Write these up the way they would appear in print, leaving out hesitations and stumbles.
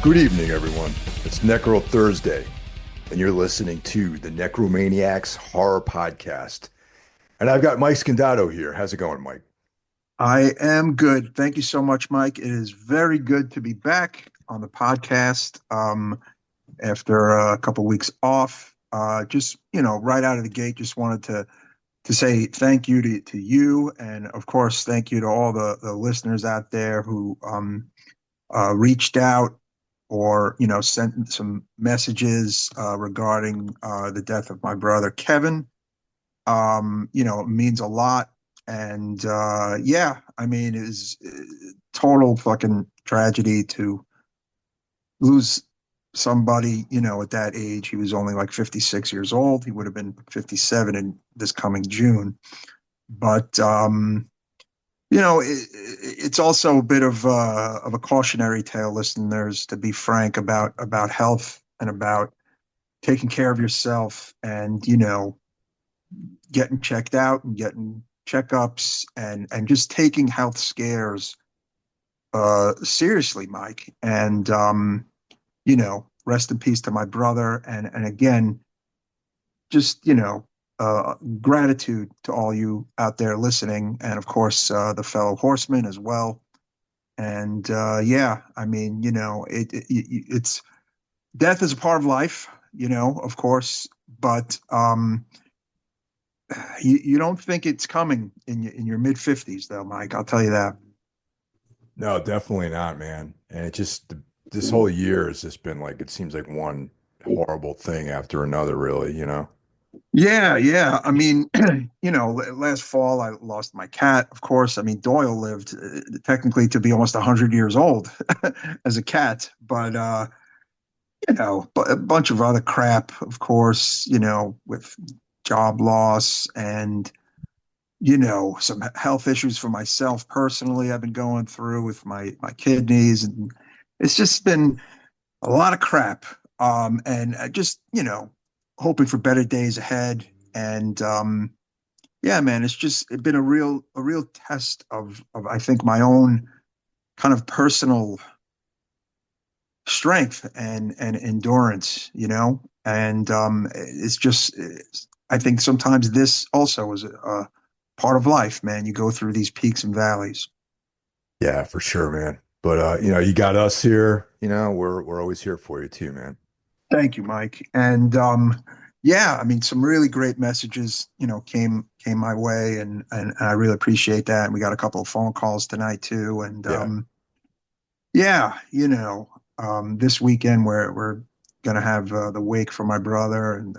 Good evening, everyone. It's Necro Thursday, and you're listening to the Necromaniacs Horror Podcast. And I've got Mike Scandato here. How's it going, Mike? I am good. Thank you so much, Mike. It is very good to be back on the podcast after a couple weeks off. Just, right out of the gate, just wanted to say thank you to you. And of course, thank you to all the listeners out there who reached out or, sent some messages regarding the death of my brother, Kevin. It means a lot. And yeah, I mean, it's total fucking tragedy to lose somebody, at that age. He was only like 56 years old. He would have been 57 in this coming June. But it's also a bit of a cautionary tale, listeners, to be frank about health and about taking care of yourself and, getting checked out and getting checkups and just taking health scares seriously, Mike. And rest in peace to my brother. And again, just gratitude to all you out there listening, and of course the fellow horsemen as well. And yeah, I mean, it's death is a part of life, of course, but you don't think it's coming in your mid 50s, though, Mike. I'll tell you that. No, definitely not, man. And this whole year has just been like, it seems like one horrible thing after another, really. Yeah, yeah. I mean, last fall I lost my cat. Of course, I mean Doyle lived technically to be almost 100 years old as a cat, but a bunch of other crap, of course, with job loss and some health issues for myself personally I've been going through with my kidneys, and it's just been a lot of crap. And just, hoping for better days ahead. And yeah, man, it's been a real test of I think my own kind of personal strength and endurance, and I think sometimes this also is a part of life, man. You go through these peaks and valleys. Yeah, for sure, man. But you got us here, we're always here for you too, man. Thank you, Mike. And yeah, I mean, some really great messages, came my way, and I really appreciate that. And we got a couple of phone calls tonight too. And Yeah. yeah, this weekend we're gonna have the wake for my brother, and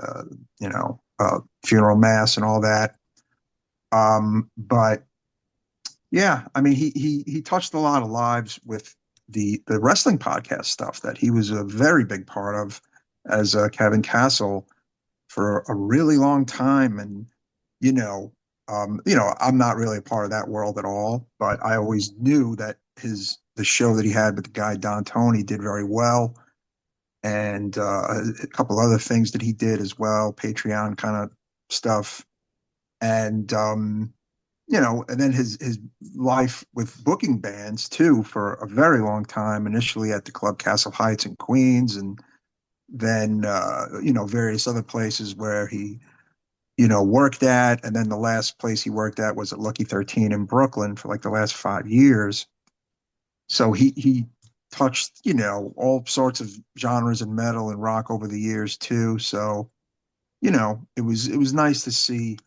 funeral mass and all that. But yeah, I mean, he touched a lot of lives with the wrestling podcast stuff that he was a very big part of as Kevin Castle for a really long time. And I'm not really a part of that world at all, but I always knew that the show that he had with the guy Don Tony did very well, and a couple other things that he did as well, Patreon kind of stuff. And and then his life with booking bands too for a very long time, initially at the Club Castle Heights in Queens, and then various other places where he worked at. And then the last place he worked at was at Lucky 13 in Brooklyn for like the last 5 years. So he touched all sorts of genres in metal and rock over the years too. So it was nice to see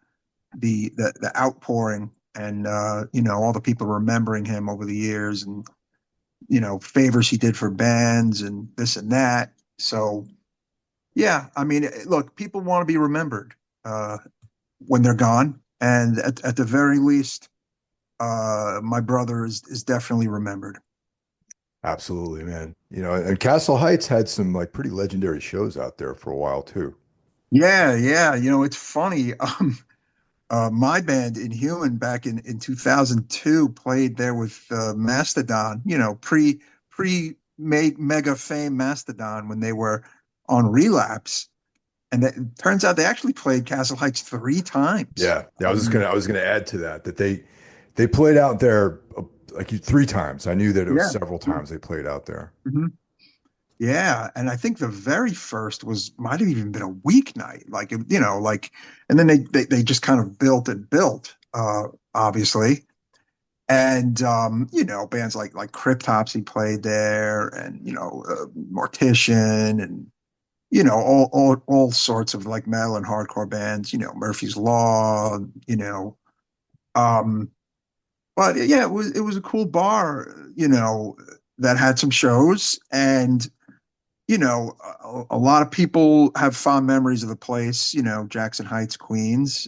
the outpouring, and all the people remembering him over the years, and favors he did for bands and this and that. So yeah, I mean, look, people want to be remembered when they're gone, and at the very least, my brother is definitely remembered. Absolutely, man. And Castle Heights had some like pretty legendary shows out there for a while too. Yeah, yeah. It's funny. My band Inhuman back in 2002 played there with Mastodon, mega fame Mastodon when they were on Relapse. And it turns out they actually played Castle Heights 3 times. Yeah. Yeah, I was gonna add to that they played out there like 3 times. I knew that it was Yeah. several times they played out there. Mhm. Yeah, and I think the very first was might have even been a weeknight, like like, and then they just kind of built and built, obviously, and bands like Cryptopsy played there, and Mortician, and all sorts of like metal and hardcore bands, Murphy's Law, um, but yeah, it was a cool bar, that had some shows and a lot of people have fond memories of the place, Jackson Heights, Queens.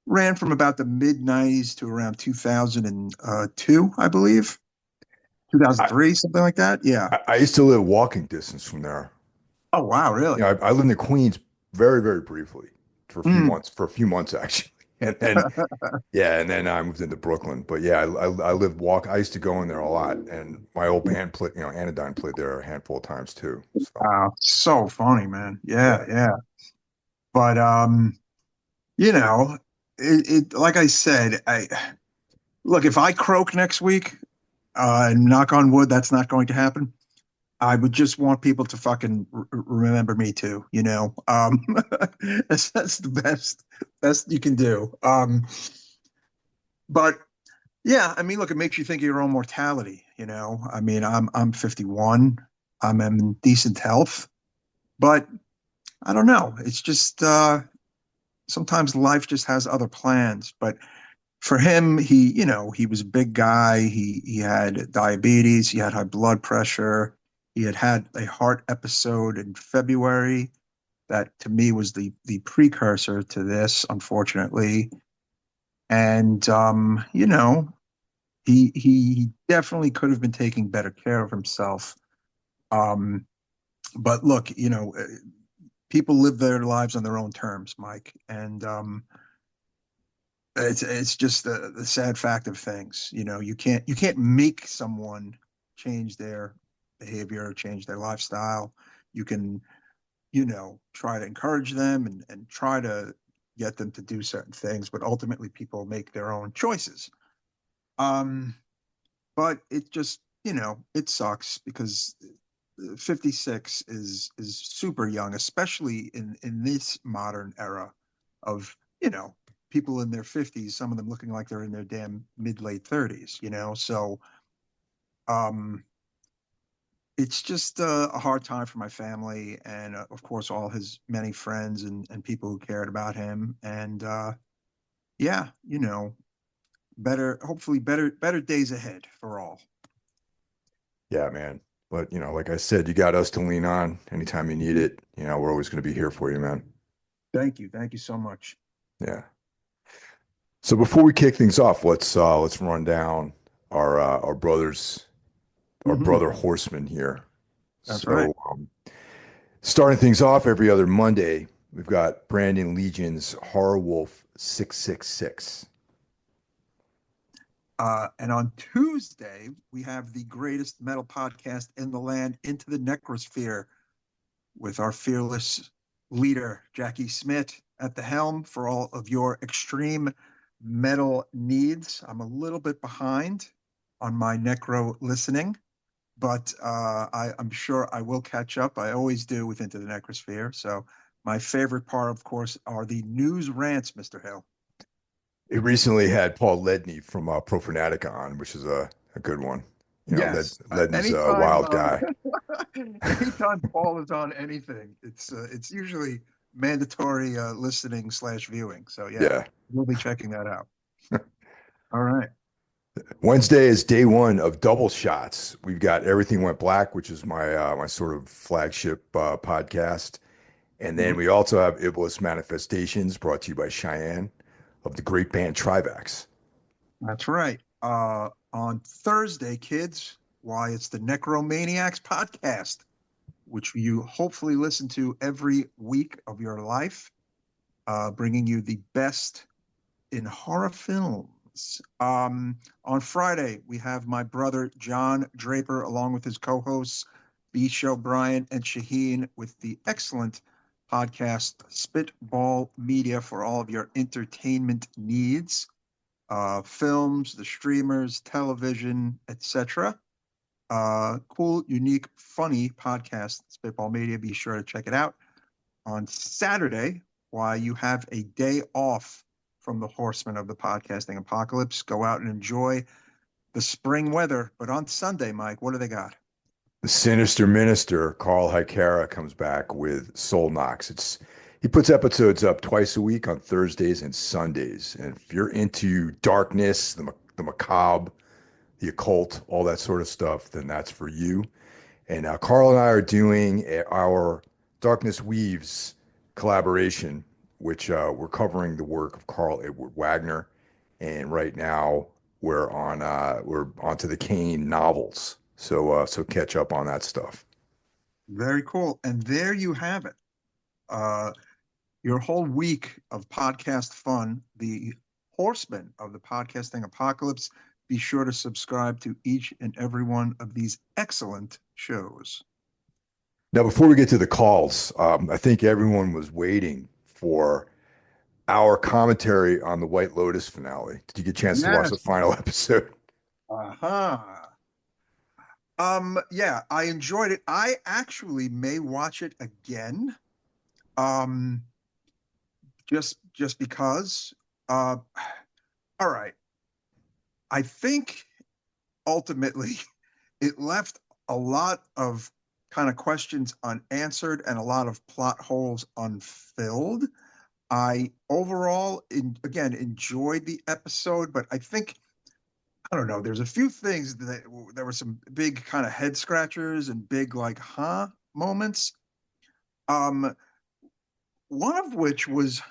Ran from about the mid 90s to around 2002, I believe. I, 2003, something like that. Yeah. I used to live walking distance from there. Oh, wow, You really? know, I lived in Queens very, very briefly Mm. for a few months actually. And then, yeah, and then I moved into Brooklyn. But yeah, I lived walk. I used to go in there a lot, and my old band played, Anodyne played there a handful of times too. So So funny, man. Yeah, yeah, yeah. But you know, like I said, I look, if I croak next week, and knock on wood, that's not going to happen. I would just want people to fucking remember me too, that's the best you can do. But yeah, I mean, look, it makes you think of your own mortality, I mean, I'm 51. I'm in decent health, but I don't know. It's just sometimes life just has other plans. But for him, he was a big guy. He had diabetes, he had high blood pressure, he had a heart episode in February that to me was the precursor to this, unfortunately. And he definitely could have been taking better care of himself. Um, but look, people live their lives on their own terms, Mike, and it's just the sad fact of things. You can't make someone change their behavior or change their lifestyle. You can, try to encourage them and try to get them to do certain things, but ultimately people make their own choices. Um, but it just, it sucks because 56 is super young, especially in this modern era of, people in their 50s, some of them looking like they're in their damn mid late 30s, So um it's just a hard time for my family and of course all his many friends and people who cared about him. And yeah, hopefully better days ahead for all. yeah, man. But like I said, you got us to lean on anytime you need it. We're always going to be here for you, man. Thank you so much. Yeah. So before we kick things off, let's run down our brothers, our Hmm. brother horsemen here. That's right. So starting things off every other Monday, we've got Brandon Legion's Horror Wolf 666. And on Tuesday, we have the greatest metal podcast in the land, Into the Necrosphere, with our fearless leader, Jackie Smith, at the helm for all of your extreme metal needs. I'm a little bit behind on my Necro listening, but I'm sure I will catch up. I always do with Into the Necrosphere. So my favorite part, of course, are the news rants, Mr. Hill. It recently had Paul Ledney from Pro Fanatica on, which is a good one. Yes. Ledney's a Anytime, wild guy. anytime Paul is on anything, it's usually mandatory listening slash viewing. So yeah, Yeah. we'll be checking that out. All right. Wednesday is day one of Double Shots. We've got Everything Went Black, which is my sort of flagship podcast. And then Mhm. we also have Iblis Manifestations, brought to you by Cheyenne of the great band Trivax. That's right. On Thursday, kids, why it's the Necromaniacs podcast, which you hopefully listen to every week of your life, bringing you the best in horror films. On Friday, we have my brother John Draper, along with his co-hosts B. Show Brian and Shaheen, with the excellent podcast Spitball Media for all of your entertainment needs, films, the streamers, television, etc. Cool, unique, funny podcast, Spitball Media. Be sure to check it out on Saturday while you have a day off from the horsemen of the podcasting apocalypse. Go out and enjoy the spring weather. But on Sunday, Mike, what do they got? The sinister minister, Carl Hikara, comes back with Soul Knocks. He puts episodes up twice a week on Thursdays and Sundays. And if you're into darkness, the macabre, the occult, all that sort of stuff, then that's for you. And Carl and I are doing our Darkness Weaves collaboration, which we're covering the work of Carl Edward Wagner. And right now we're onto the Kane novels. So catch up on that stuff. Very cool. And there you have it. Uh, your whole week of podcast fun, the horsemen of the podcasting apocalypse. Be sure to subscribe to each and every one of these excellent shows. Now, before we get to the calls, I think everyone was waiting for our commentary on the White Lotus finale. Did you get a chance to watch the Yes. final episode? Uh-huh. Yeah, I enjoyed it. I actually may watch it again. Um, just because. All right. I think ultimately it left a lot of kind of questions unanswered and a lot of plot holes unfilled. I overall, again, enjoyed the episode, but I think, I don't know, there's a few things that there were some big kind of head scratchers and big like, huh moments. Um, one of which was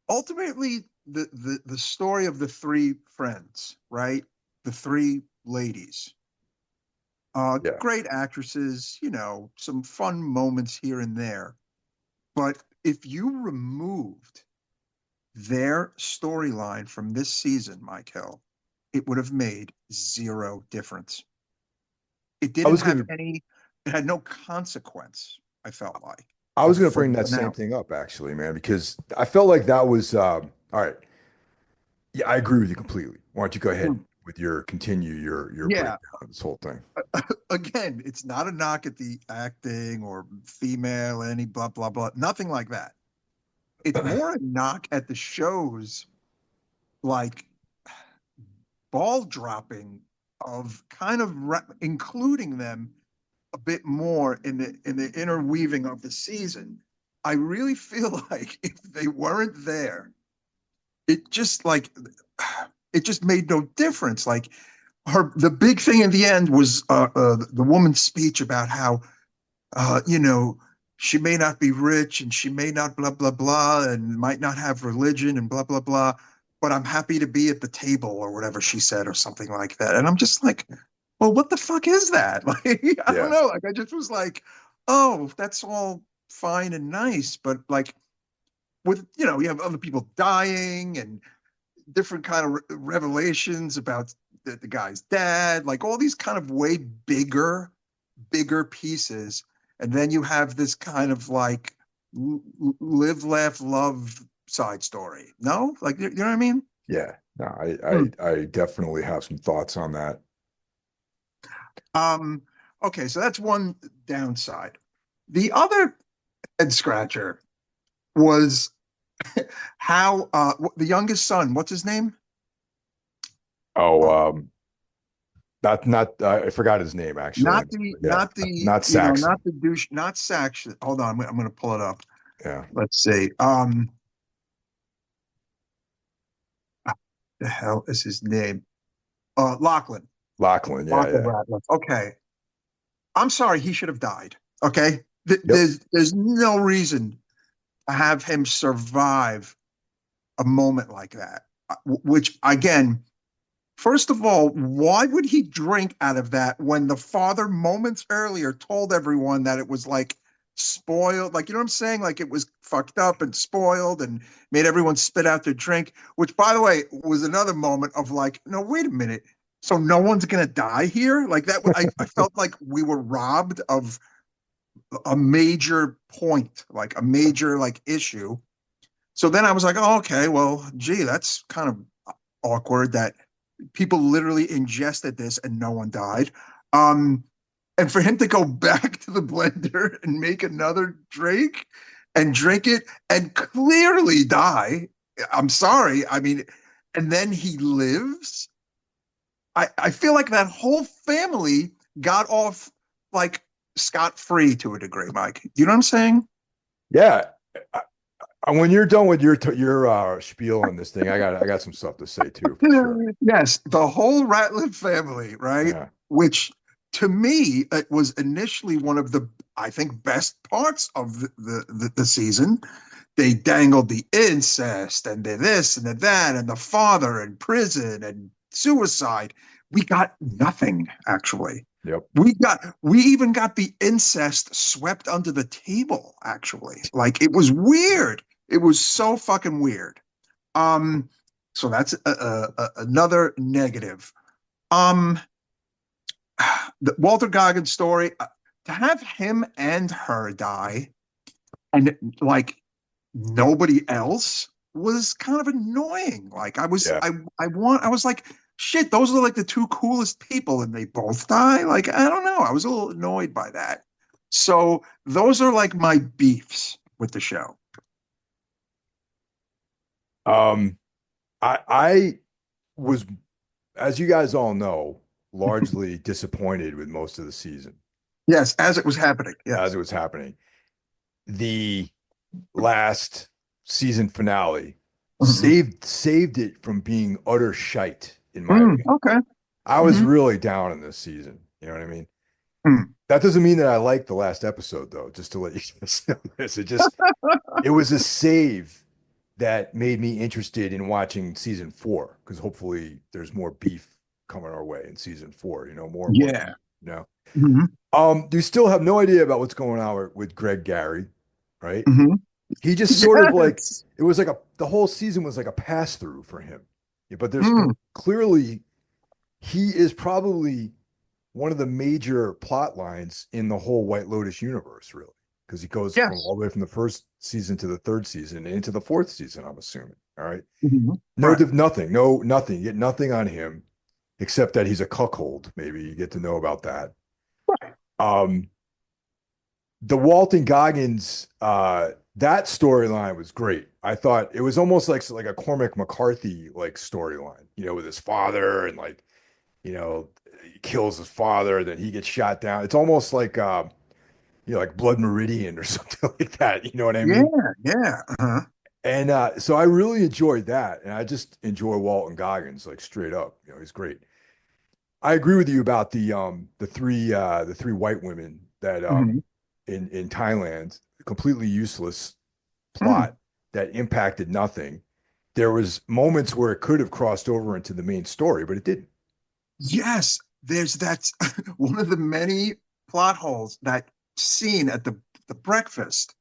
ultimately the story of the three friends, right? The three ladies. Yeah. Great actresses, some fun moments here and there. But if you removed their storyline from this season, Mike Hill, it would have made zero difference. It I didn't was have gonna any, it had no consequence, I felt like, I was gonna for bring the that same finale. thing up actually, man, because I felt like that was all right. Yeah, I agree with you completely. Why don't you go ahead Hmm. with your Yeah. breakdown of this whole thing? Again, it's not a knock at the acting or female, any blah, blah, blah, nothing like that. It's more a knock at the show's like ball dropping of kind of including them a bit more in the interweaving of the season. I really feel like if they weren't there, it just like it just made no difference. Like the big thing in the end was the woman's speech about how you know, she may not be rich and she may not blah, blah, blah, and might not have religion and blah, blah, blah, but I'm happy to be at the table or whatever she said or something like that. And I'm just like, well, what the fuck is that? Like, I don't Yeah. know. Like, I just was like, oh, that's all fine and nice. But like, you have other people dying and different kind of revelations about the guy's dad, like all these kind of way bigger pieces. And then you have this kind of like live, laugh, love side story. No, like you know what I mean? Yeah. No, Hmm. I definitely have some thoughts on that. Um, okay, so that's one downside. The other head scratcher was how the youngest son, what's his name? Oh, Uh, not I forgot his name actually. not the Yeah, not the not Saxon. not the douche, not Saxon. Hold on, I'm gonna pull it up. Yeah, Let's see. The hell is his name? Lachlan. Lachlan. Yeah, Lachlan yeah. Ratliff. Okay. I'm sorry, he should have died. Okay. Yep. There's no reason to have him survive a moment like that. Which again, first of all, why would he drink out of that when the father moments earlier told everyone that it was like spoiled? Like, you know what I'm saying? Like it was fucked up and spoiled and made everyone spit out their drink, which by the way was another moment of like, no, wait a minute. So no one's gonna die here? Like that, I felt like we were robbed of a major point, like a major like issue. So then I was like, oh, okay, well, gee, that's kind of awkward that people literally ingested this and no one died. Um, and for him to go back to the blender and make another drink and drink it and clearly die. I'm sorry. I mean, and then he lives. I feel like that whole family got off like scot-free to a degree, Mike. You know what I'm saying? Yeah. When you're done with your spiel on this thing, I got some stuff to say too, for sure. Yes, the whole Ratliff family, right? Yeah. Which to me it was initially one of the I think best parts of the season. They dangled the incest and the this and the that and the father in prison and suicide. We got nothing actually. Yep. We even got the incest swept under the table actually. Like it was weird. It was so fucking weird. Um, so that's another negative. Um, the Walter Goggins story, to have him and her die, and like nobody else was kind of annoying. Like Yeah. I was like, shit, those are like the two coolest people, and they both die. Like I don't know, I was a little annoyed by that. So those are like my beefs with the show. Um, I was, as you guys all know, largely disappointed with most of the season Yes, as it was happening. as Yes. it was happening. The last season finale Mhm. saved it from being utter shite, in my opinion. Okay. I was Hmm. really down in this season. You know what I mean? Hmm. That doesn't mean that I liked the last episode, though, just to let you guys know this. It was a save that made me interested in watching season four, because hopefully there's more beef coming our way in season four, more and more Yeah. beef, you know. Hmm. You still have no idea about what's going on with Greg Gary, right? Hmm. He just sort of like Yes. it was like the whole season was like a pass through for him. Yeah, but Mm. clearly he is probably one of the major plot lines in the whole White Lotus universe, really, because he goes from Yes. all the way from the first season to the third season and into the fourth season, I'm assuming. All right. Hmm. No, Right. nothing, no, nothing. You get nothing on him except that he's a cuckold. Maybe you get to know about that. Right. Um, the Walton Goggins, that storyline was great. I thought it was almost like a Cormac McCarthy like storyline, with his father and like, he kills his father, then he gets shot down. It's almost like like Blood Meridian or something like that. You know what I Yeah. mean? Yeah. Uh-huh. And so I really enjoyed that. And I just enjoy Walton Goggins, like straight up. He's great. I agree with you about the three white women that Hmm. in Thailand, completely useless Mm. plot that impacted nothing. There was moments where it could have crossed over into the main story, but it didn't. Yes. There's that one of the many plot holes, that scene at the breakfast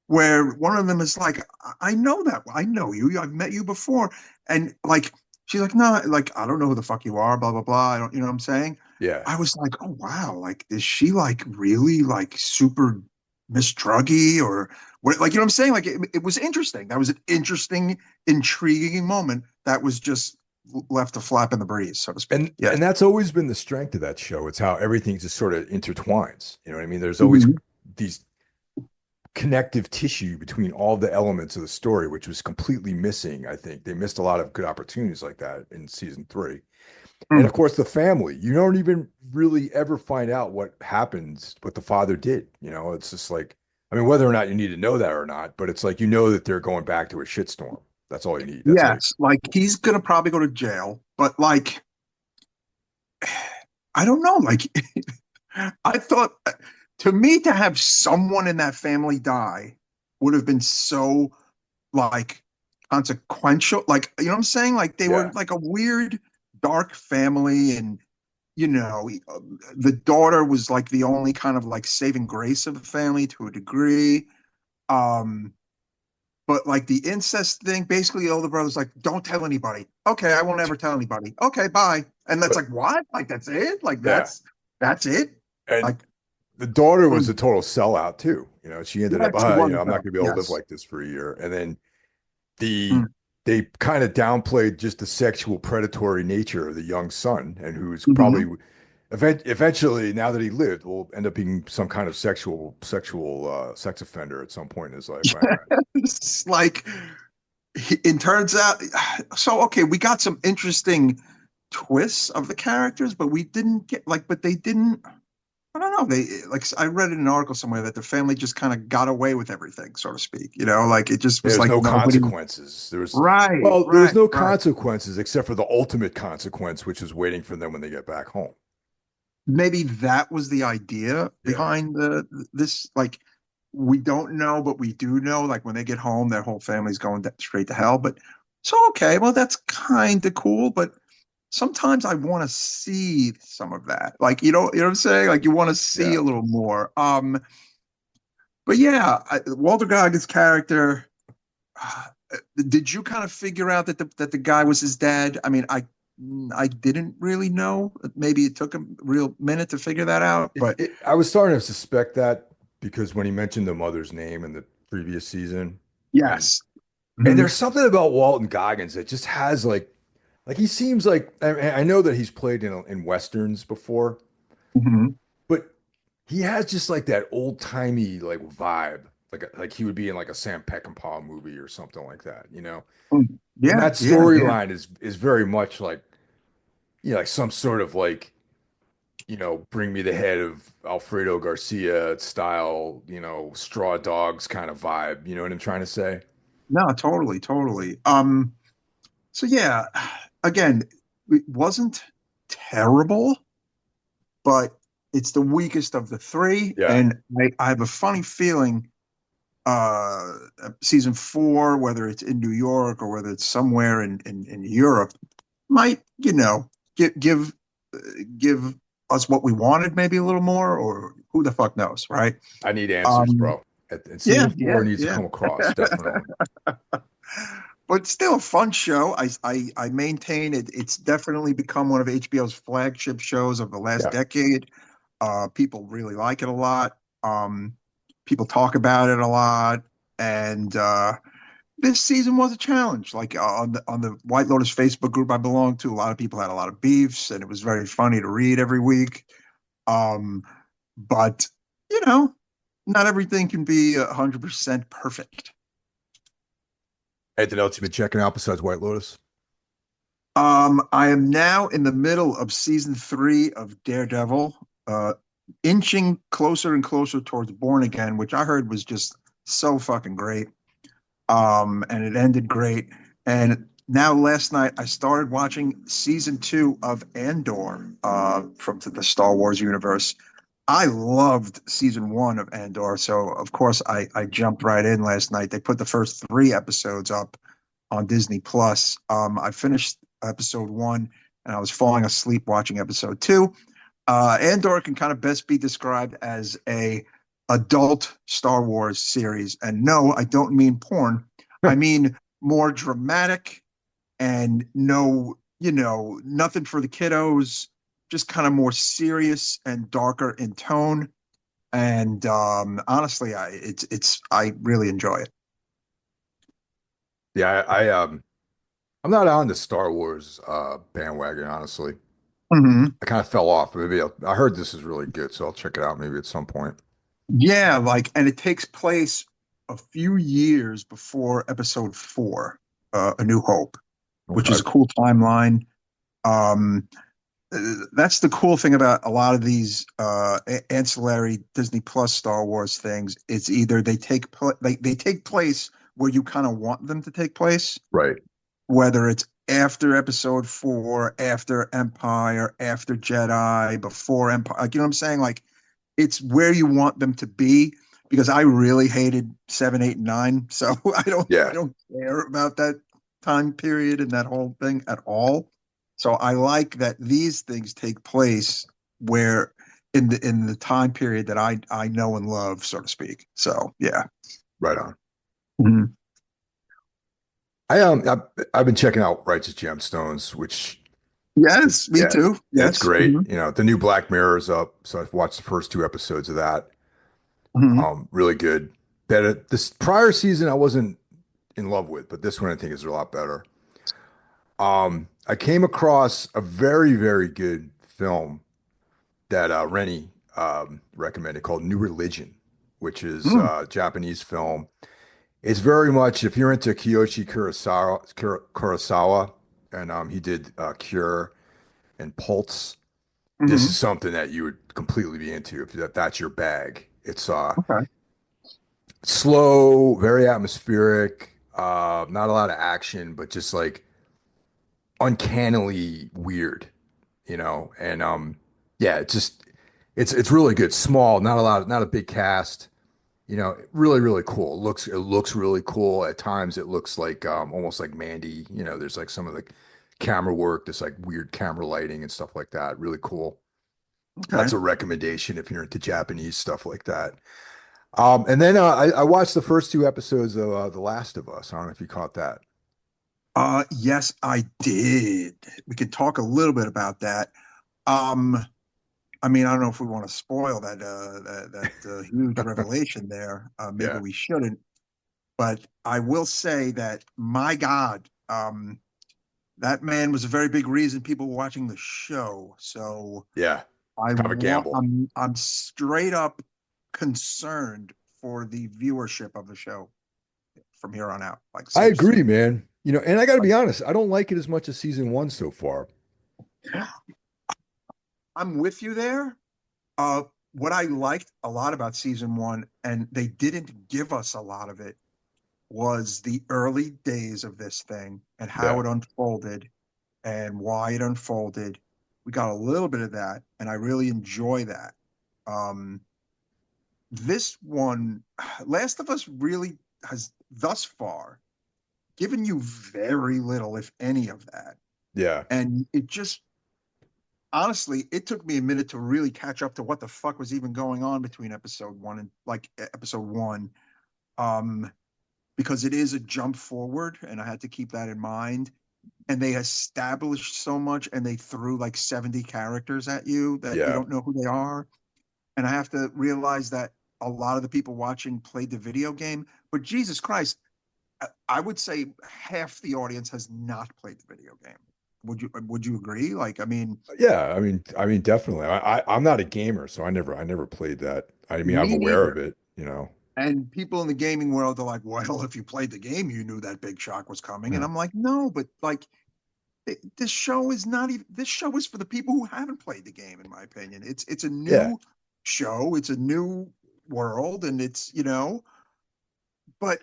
where one of them is like, I know that. I know you. I've met you before. And like, she's like, no, like, I don't know who the fuck you are, blah, blah, blah. I don't, you know what I'm saying? Yeah. I was like, oh, wow. Like, is she like really like super Miss Druggy or what? Like, you know what I'm saying? Like, it was interesting. That was an interesting, intriguing moment that was just left to flap in the breeze, so to speak. And Yes. that's always been the strength of that show. It's how everything just sort of intertwines. You know what I mean? There's always Mhm. these connective tissue between all the elements of the story, which was completely missing. I think they missed a lot of good opportunities like that in season three. And Mm. of course, the family. You don't even really ever find out what happens, what the father did. It's just like, I mean, whether or not you need to know that or not, but it's like that they're going back to a shitstorm. That's all you need. That's all you. Yes. Like, he's gonna probably go to jail, but like, I don't know. Like, I thought to me to have someone in that family die would have been so like consequential. Like, you know what I'm saying? Like they were Yeah. like a weird dark family, and the daughter was like the only kind of like saving grace of the family to a degree. Um, but like the incest thing, basically the older brother's like, don't tell anybody. Okay, I won't ever tell anybody. Okay, bye. And that's But like, what? Like that's it? Like yeah. that's it? And Like, the daughter was a mm, total sellout too. She ended yeah, up, she was I'm not though. going to be able to live Yes. like this for a year. And then the Mm. they kind of downplayed just the sexual predatory nature of the young son, and who's probably Hmm. Eventually, now that he lived, will end up being some kind of sexual sex offender at some point in his life. It's like it turns out. So okay, we got some interesting twists of the characters, but we didn't get like, but they didn't. I don't know. They like I read in an article somewhere that the family just kind of got away with everything, so to speak. Like it just was There's like no nobody. consequences. Right, Well, there was right, no right. consequences except for the ultimate consequence, which is waiting for them when they get back home. Maybe that was the idea Yeah. behind the this. Like we don't know, but we do know. Like when they get home, their whole family's going straight to hell. But so okay, well that's kind of cool. But sometimes I want to see some of that. Like you know what I'm saying? Like you want to see Yeah. a little more. But yeah, Walter Goggins' character. uh, Did you kind of figure out that the guy was his dad? I mean, I didn't really know. Maybe it took a real minute to figure that out. But I was starting to suspect that because when he mentioned the mother's name in the previous season, and yes. and Hmm. there's something about Walton Goggins that just has like he seems like I know that he's played in westerns before, Hmm. but he has just like that old timey like vibe, like he would be in like a Sam Peckinpah movie or something like that, you know. And Yeah, that yeah, yeah. storyline is very much like like some sort of like bring me the head of Alfredo Garcia style, Straw Dogs kind of vibe. You know what I'm trying to say? No, totally, totally. So yeah, again, it wasn't terrible, but it's the weakest of the three, Yeah, and I have a funny feeling uh season four, whether it's in New York or whether it's somewhere in Europe, might, give us what we wanted, maybe a little more, or who the fuck knows, right? I need answers, Um, bro. And yeah, season yeah, four needs to yeah. come across, definitely. But still a fun show. I maintain it. It's definitely become one of HBO's flagship shows of the last Yeah, decade. People really like it a lot. People talk about it a lot, and this season was a challenge. Like on the White Lotus Facebook group I belong to, a lot of people had a lot of beefs, and it was very funny to read every week. Um, but you know, not everything can be 100% perfect. anything else you've been checking out besides White Lotus? I am now in the middle of season three of Daredevil, inching closer and closer towards Born Again, which I heard was just so fucking great. And it ended great. And now last night I started watching season two of Andor, from the Star Wars universe. I loved season one of Andor, so of course I jumped right in last night. They put the first three episodes up on Disney Plus. I finished episode one and I was falling asleep watching episode two. Andor can kind of best be described as a adult Star Wars series, and no, I don't mean porn. I mean more dramatic and no, nothing for the kiddos. Just kind of more serious and darker in tone. And honestly, I really enjoy it. Yeah, I'm not on the Star Wars bandwagon, honestly. Mhm. I kind of fell off. Maybe I heard this is really good, so I'll check it out maybe at some point. Yeah, like, and it takes place a few years before episode four, A New Hope, which is Okay. a cool timeline. Um, that's the cool thing about a lot of these ancillary Disney Plus Star Wars things. It's either they take place where you kind of want them to take place, Right. whether it's after episode four, after Empire, after Jedi, before Empire. Like, you know what I'm saying? Like it's where you want them to be, because I really hated seven, eight, and nine. So I Yeah. don't care about that time period and that whole thing at all. So I like that these things take place where in the time period that I know and love, so to speak. So yeah. Right on. Mhm. I've been checking out Righteous Gemstones, which Yes, me yeah, too. it's Yes. great. Hmm. The new Black Mirror is up, so I've watched the first two episodes of that. Hmm. Really good. Better this prior season I wasn't in love with, but this one I think is a lot better. I came across a very, very good film. that Rennie recommended called New Religion, which is Mm, a Japanese film. It's very much if you're into Kiyoshi Kurosawa, and he did Cure and Pulse. This is hmm. something that you would completely be into if that's your bag. It's Okay. slow, very atmospheric, not a lot of action, but just like uncannily weird, and yeah, it's really good. Small, not a lot, not a big cast, really, really cool. It looks really cool. At times it looks like almost like Mandy, there's like some of the camera work, this like weird camera lighting and stuff like that. Really cool. Okay. That's a recommendation if you're into Japanese stuff like that. And then I watched the first two episodes of The Last of Us. I don't know if you caught that. Yes, I did. We could talk a little bit about that. Um, I mean, I don't know if we want to spoil that huge revelation there. Maybe Yeah. we shouldn't, but I will say that my God, that man was a very big reason people were watching the show. So Yeah. It's kind of a gamble. I'm straight up concerned for the viewership of the show from here on out. Like I agree, seriously, man. And I got to like be honest, I don't like it as much as season one so far. I'm with you there. Uh, what I liked a lot about season one, and they didn't give us a lot of it, was the early days of this thing and how Yeah. it unfolded and why it unfolded. We got a little bit of that, and I really enjoy that. Um, this one, Last of Us really has thus far given you very little, if any, of that. Yeah. And it just honestly, it took me a minute to really catch up to what the fuck was even going on between episode one and like episode one. Um, because it is a jump forward, and I had to keep that in mind. And they established so much and they threw like 70 characters at you that you Yeah. don't know who they are. And I have to realize that a lot of the people watching played the video game, but Jesus Christ, I would say half the audience has not played the video game. Would you agree? Like, I mean, Yeah. I mean, definitely. I'm not a gamer, so I never played that. I mean, I'm me aware of neither. it. And people in the gaming world are like, well, if you played the game, you knew that big shock was coming. And Yeah. I'm like, no, but like this show is not even this show is for the people who haven't played the game, in my opinion. It's a Yeah. new show, it's a new world, and it's but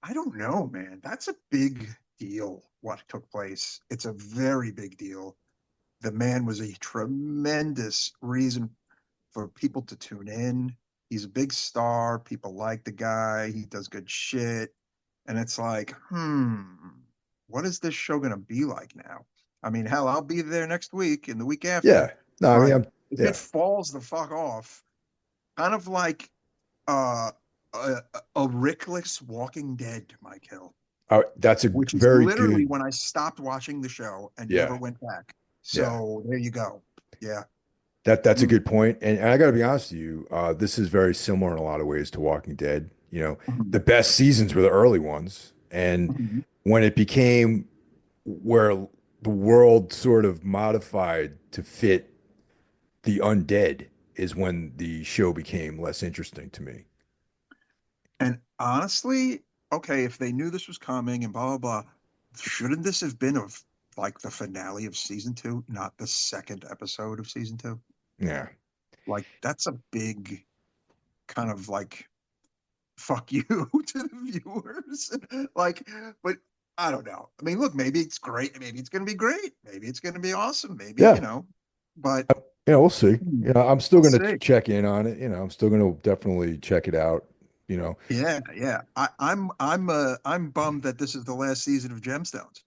I don't know, man. That's a big deal what took place. It's a very big deal. The man was a tremendous reason for people to tune in. He's a big star. People like the guy. He does good shit. And it's like, what is this show going to be like now? I mean, hell, I'll be there next week and the week after. Yeah. No, I mean, But if it yeah. falls the fuck off, kind of like uh, a, a Rickless Walking Dead, Mike Hill, That's a which is very literally good. when I stopped watching the show and never Yeah. went back. Yeah. So there you go. Yeah. That's a Mm. good point. And I got to be honest with you, this is very similar in a lot of ways to Walking Dead. The Mhm. best seasons were the early ones. And Mhm. when it became where the world sort of modified to fit the undead is when the show became less interesting to me. And honestly, okay, if they knew this was coming and blah blah blah, shouldn't this have been of like the finale of season two, not the second episode of season two? Yeah. Like that's a big kind of like fuck you to the viewers. Like, but I don't know. I mean, look, maybe it's great. Maybe it's going to be great. Maybe it's going to be awesome. Maybe, Yeah. but Yeah, we'll see. hmm, I'm still we'll going to see. check in on it. I'm still going to definitely check it out. You know, Yeah, yeah. I'm bummed that this is the last season of Gemstones.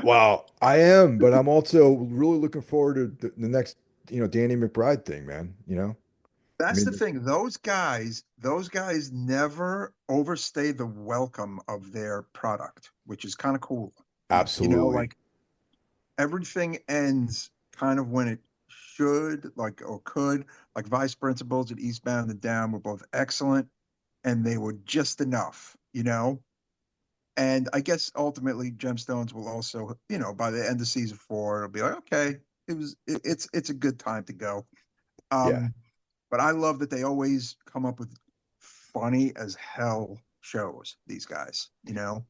well, I am, but I'm also really looking forward to the next, Danny McBride thing, man. I That's the mean, thing. Those guys never overstay the welcome of their product, which is kind of cool. absolutely. Like everything ends kind of when it should, like or could. Like Vice Principals at Eastbound and Down were both excellent, and they were just enough. And I guess ultimately Gemstones will also, by the end of season four, it'll be like, okay, it's a good time to go. Yeah. But I love that they always come up with funny as hell shows, these guys, you know?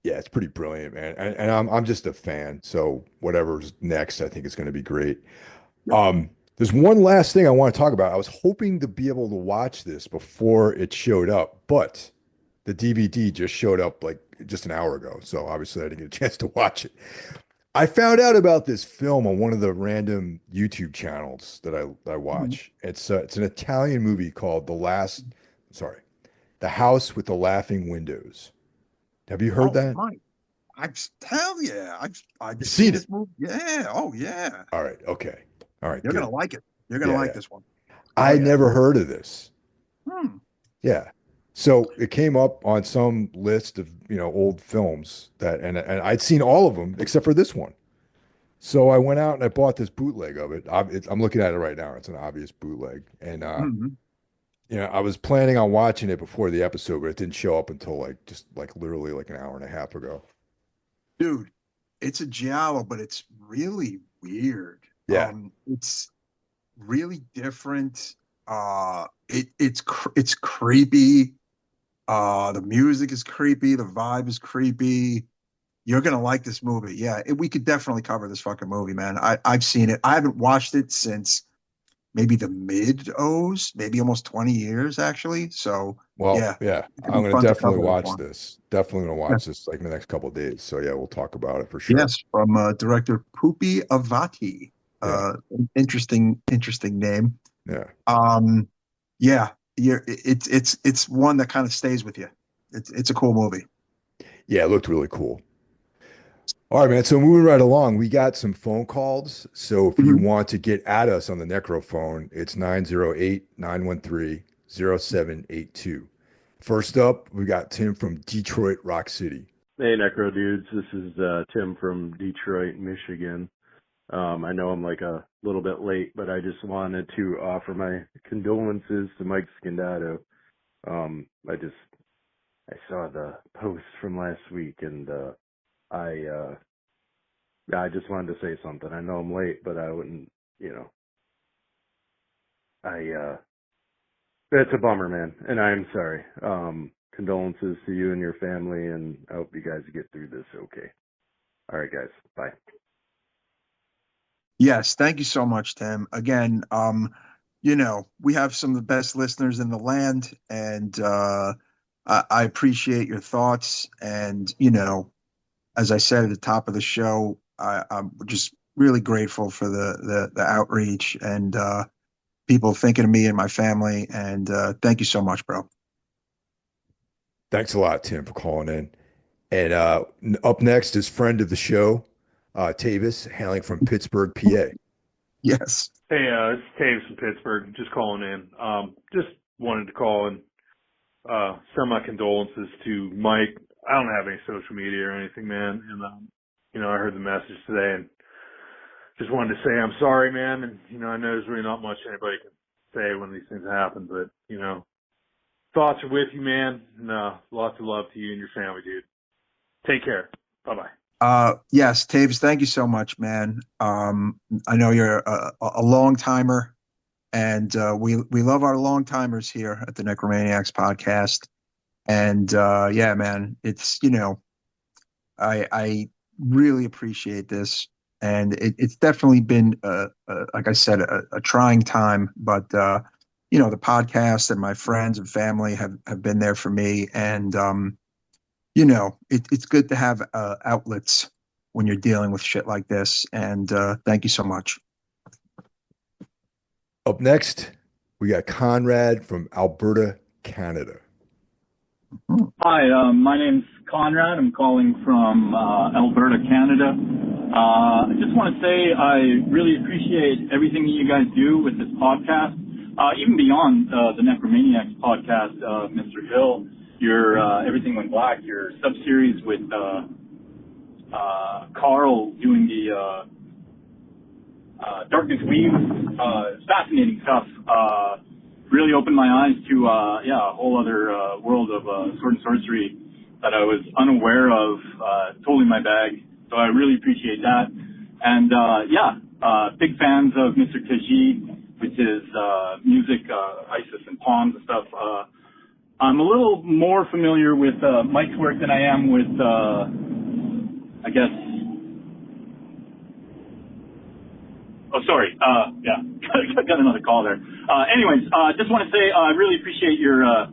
Yeah, it's pretty brilliant, man. And I'm just a fan. So whatever's next, I think is going to be great. Yep. There's one last thing I want to talk about. I was hoping to be able to watch this before it showed up, but the DVD just showed up like just an hour ago. So obviously I didn't get a chance to watch it. I found out about this film on one of the random YouTube channels that I Mhm. watch. It's an Italian movie called sorry, The House with the Laughing Windows. Have you heard Oh that? my, hell yeah. I've You've seen seen it? this movie. Yeah. Oh yeah. All right. Okay. All right. You're gonna Good. like it. You're gonna Yeah, like yeah. this one. Oh I yeah. never heard of this. Hmm. Yeah. So it came up on some list of, old films and I'd seen all of them except for this one. So I went out and I bought this bootleg of it. I'm looking at it right now. It's an obvious bootleg. And Mhm. I was planning on watching it before the episode, but it didn't show up until like just like literally like an hour and a half ago. Dude, it's a giallo, but it's really weird. Yeah. It's really different. It's creepy. The music is creepy. The vibe is creepy. You're gonna like this movie. Yeah, we could definitely cover this fucking movie, man. I've seen it. I haven't watched it since maybe the mid O's, maybe almost 20 years actually. So Well, yeah, yeah, it could I'm be gonna fun to definitely cover this watch one. this. Definitely gonna Yeah. watch this like in the next couple of days. So yeah, we'll talk about it for sure. Yes, from director Pupi Avati. Yeah. Interesting name. Yeah. Um, yeah, it's one that kind of stays with you. It's a cool movie. Yeah, it looked really cool. All right, man. So moving right along, we got some phone calls. So if you Mhm. want to get at us on the Necro phone, it's 908-913-0782. First up, we got Tim from Detroit Rock City. Hey, Necro dudes. This is Tim from Detroit, Michigan. I know I'm like a little bit late, but I just wanted to offer my condolences to Mike Scandato. I saw the post from last week, and I uh, I just wanted to say something. I know I'm late, but I wouldn't, you know, I that's a bummer, man, and I'm sorry. Condolences to you and your family, and I hope you guys get through this okay. All right, guys. Bye. Yes, thank you so much, Tim. Again, we have some of the best listeners in the land, and I appreciate your thoughts. And as I said at the top of the show, I'm just really grateful for the outreach and people thinking of me and my family. And thank you so much, bro. Thanks a lot, Tim, for calling in. And up next is friend of the show, Tavis, hailing from Pittsburgh, PA. Yes. Hey, it's Taves from Pittsburgh. Just calling in. Just wanted to call and send my condolences to Mike. I don't have any social media or anything, man. And I heard the message today and just wanted to say I'm sorry, man. And I know there's really not much anybody can say when these things happen, but thoughts are with you, man. And lots of love to you and your family, dude. Take care. Bye bye. Yes, Taves, thank you so much, man. I know you're a long timer, and we love our long timers here at the Necromaniacs podcast. And yeah, man, it's I really appreciate this, and it's definitely been like I said a trying time, but the podcast and my friends and family have been there for me, and it's good to have outlets when you're dealing with shit like this. And thank you so much. Up next, we got Conrad from Alberta, Canada. Hi, my name's Conrad. I'm calling from Alberta, Canada. I just want to say I really appreciate everything that you guys do with this podcast, even beyond the Necromaniacs podcast, Mr. Hill, your Everything Went Black, your sub-series with Carl doing the Darkness Weaves, fascinating stuff. Really opened my eyes to a whole other world of sword and sorcery that I was unaware of. Totally my bag. So I really appreciate that. And big fans of Mr. Taji which is music, ISIS and Palms and stuff. I'm a little more familiar with Mike's work than I am with, I guess. Oh, sorry. Yeah, got another call there. Anyways, just want to say I really appreciate your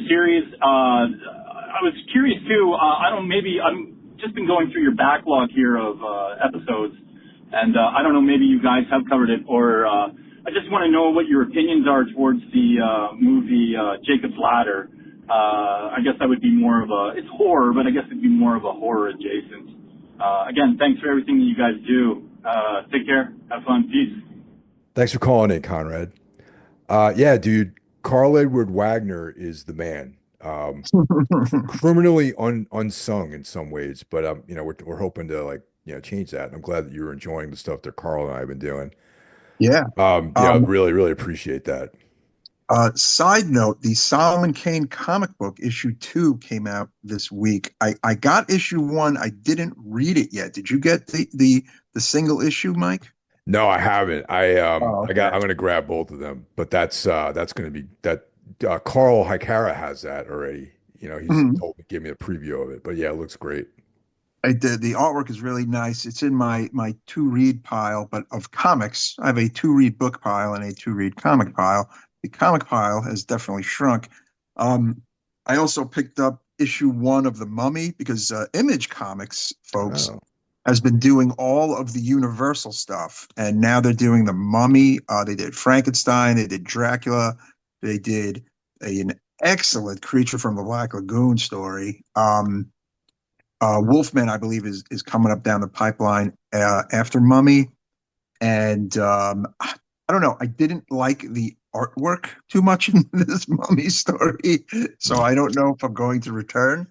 series. I was curious too. Maybe I'm just been going through your backlog here of episodes, and I don't know, maybe you guys have covered it, or I just want to know what your opinions are towards the movie Jacob's Ladder. I guess that would be more of it's horror, but I guess it'd be more of a horror adjacent. Again, thanks for everything that you guys do. Take care. Have fun. Peace. Thanks for calling in, Conrad. Yeah, dude, Carl Edward Wagner is the man. Criminally unsung in some ways, but we're hoping to change that. And I'm glad that you're enjoying the stuff that Carl and I have been doing. Yeah. Really, really appreciate that. Side note, the Solomon Kane comic book issue 2 came out this week. I got issue 1. I didn't read it yet. Did you get the single issue, Mike? No, I haven't. Okay. I'm gonna grab both of them, but that's gonna be that. Carl Hikara has that already. He's told me, give me a preview of it. But yeah, it looks great. I did. The artwork is really nice. It's in my to read pile, but of comics, I have a to read book pile and a to read comic pile. The comic pile has definitely shrunk. I also picked up issue 1 of The Mummy because Image Comics, folks, has been doing all of the Universal stuff, and now they're doing The Mummy. They did Frankenstein. They did Dracula. They did an excellent Creature from the Black Lagoon story. Wolfman, I believe, is coming up down the pipeline after Mummy. And I don't know. I didn't like the artwork too much in this Mummy story, so I don't know if I'm going to return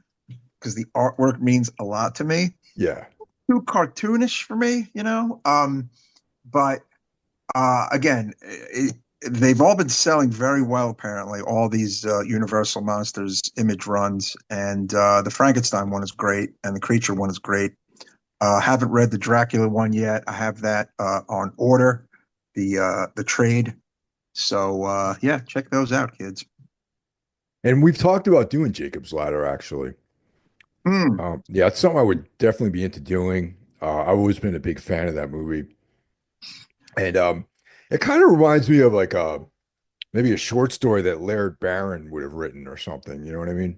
because the artwork means a lot to me. Yeah. Too cartoonish for me, but again, they've all been selling very well, apparently, all these Universal Monsters Image runs, and the Frankenstein one is great, and the Creature one is great. Haven't read the Dracula one yet. I have that on order, the trade. So yeah, check those out, kids. And we've talked about doing Jacob's Ladder, actually. Yeah, it's something I would definitely be into doing. I've always been a big fan of that movie. And it kind of reminds me of maybe a short story that Laird Barron would have written or something. You know what I mean?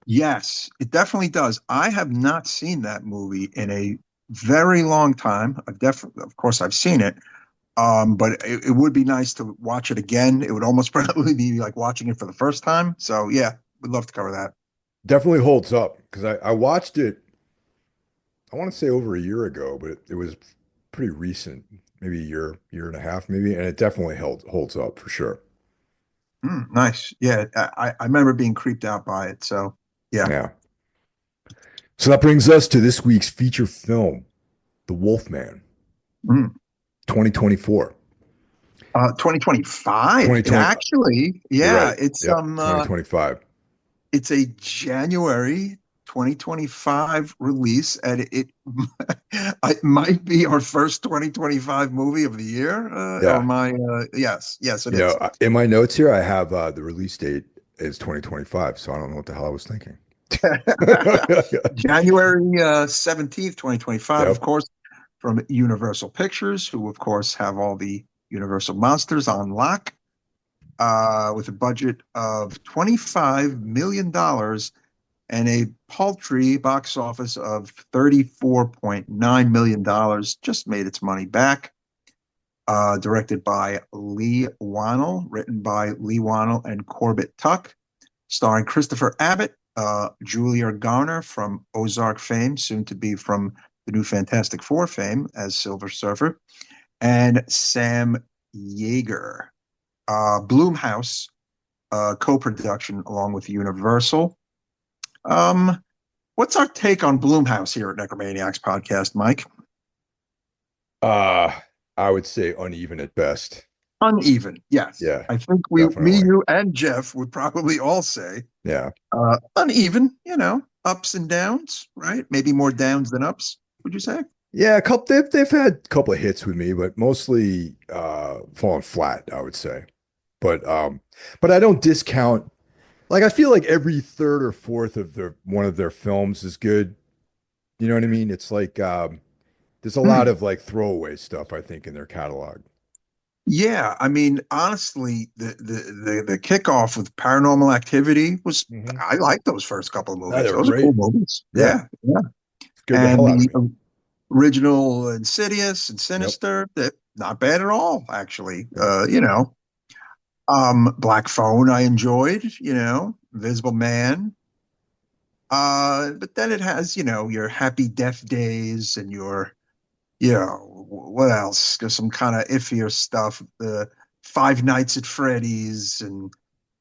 Yes, it definitely does. I have not seen that movie in a very long time. Of course, I've seen it. But it would be nice to watch it again. It would almost probably be like watching it for the first time. So yeah, we'd love to cover that. Definitely holds up because I watched it, I want to say over a year ago, but it was pretty recent, maybe a year and a half, maybe, and it definitely holds up for sure. Nice. Yeah, I remember being creeped out by it. So yeah. Yeah. So that brings us to this week's feature film, The Wolfman, 2024. 2025. Actually, yeah, right. It's 2025. It's a January 2025 release, and it might be our first 2025 movie of the year. Yes, it is. In my notes here, I have the release date is 2025, so I don't know what the hell I was thinking. January 17th, 2025, Yep. Of course, from Universal Pictures, who of course have all the Universal monsters on lock, with a budget of $25 million and a paltry box office of $34.9 million, just made its money back. Directed by Leigh Whannell, written by Leigh Whannell and Corbett Tuck, starring Christopher Abbott, Julia Garner from Ozark fame, soon to be from the new Fantastic Four fame as Silver Surfer, and Sam Yeager. Blumhouse co-production along with Universal. What's our take on Blumhouse here at Necromaniacs Podcast, Mike? I would say uneven at best. Uneven, yes. Yeah, I think me, you, and Jeff would probably all say. Yeah. Uneven, ups and downs, right? Maybe more downs than ups, would you say? Yeah, a couple they've had a couple of hits with me, but mostly fallen flat, I would say. But I don't discount like I feel like every third or fourth of their one of their films is good. You know what I mean? It's like there's a lot Hmm. of like throwaway stuff, I think, in their catalog. Yeah, I mean, honestly, the kickoff with Paranormal Activity was Hmm. I like those first couple of Yeah, movies. they were Those are cool great. movies. Yeah, Yeah, yeah. scared the And hell out of the me. original Insidious and Yep. Sinister, that not bad at all, actually. Yeah. Black Phone I enjoyed, Invisible Man. But then it has, your Happy Death Days and your, what else? There's some kind of iffier stuff, the Five Nights at Freddy's and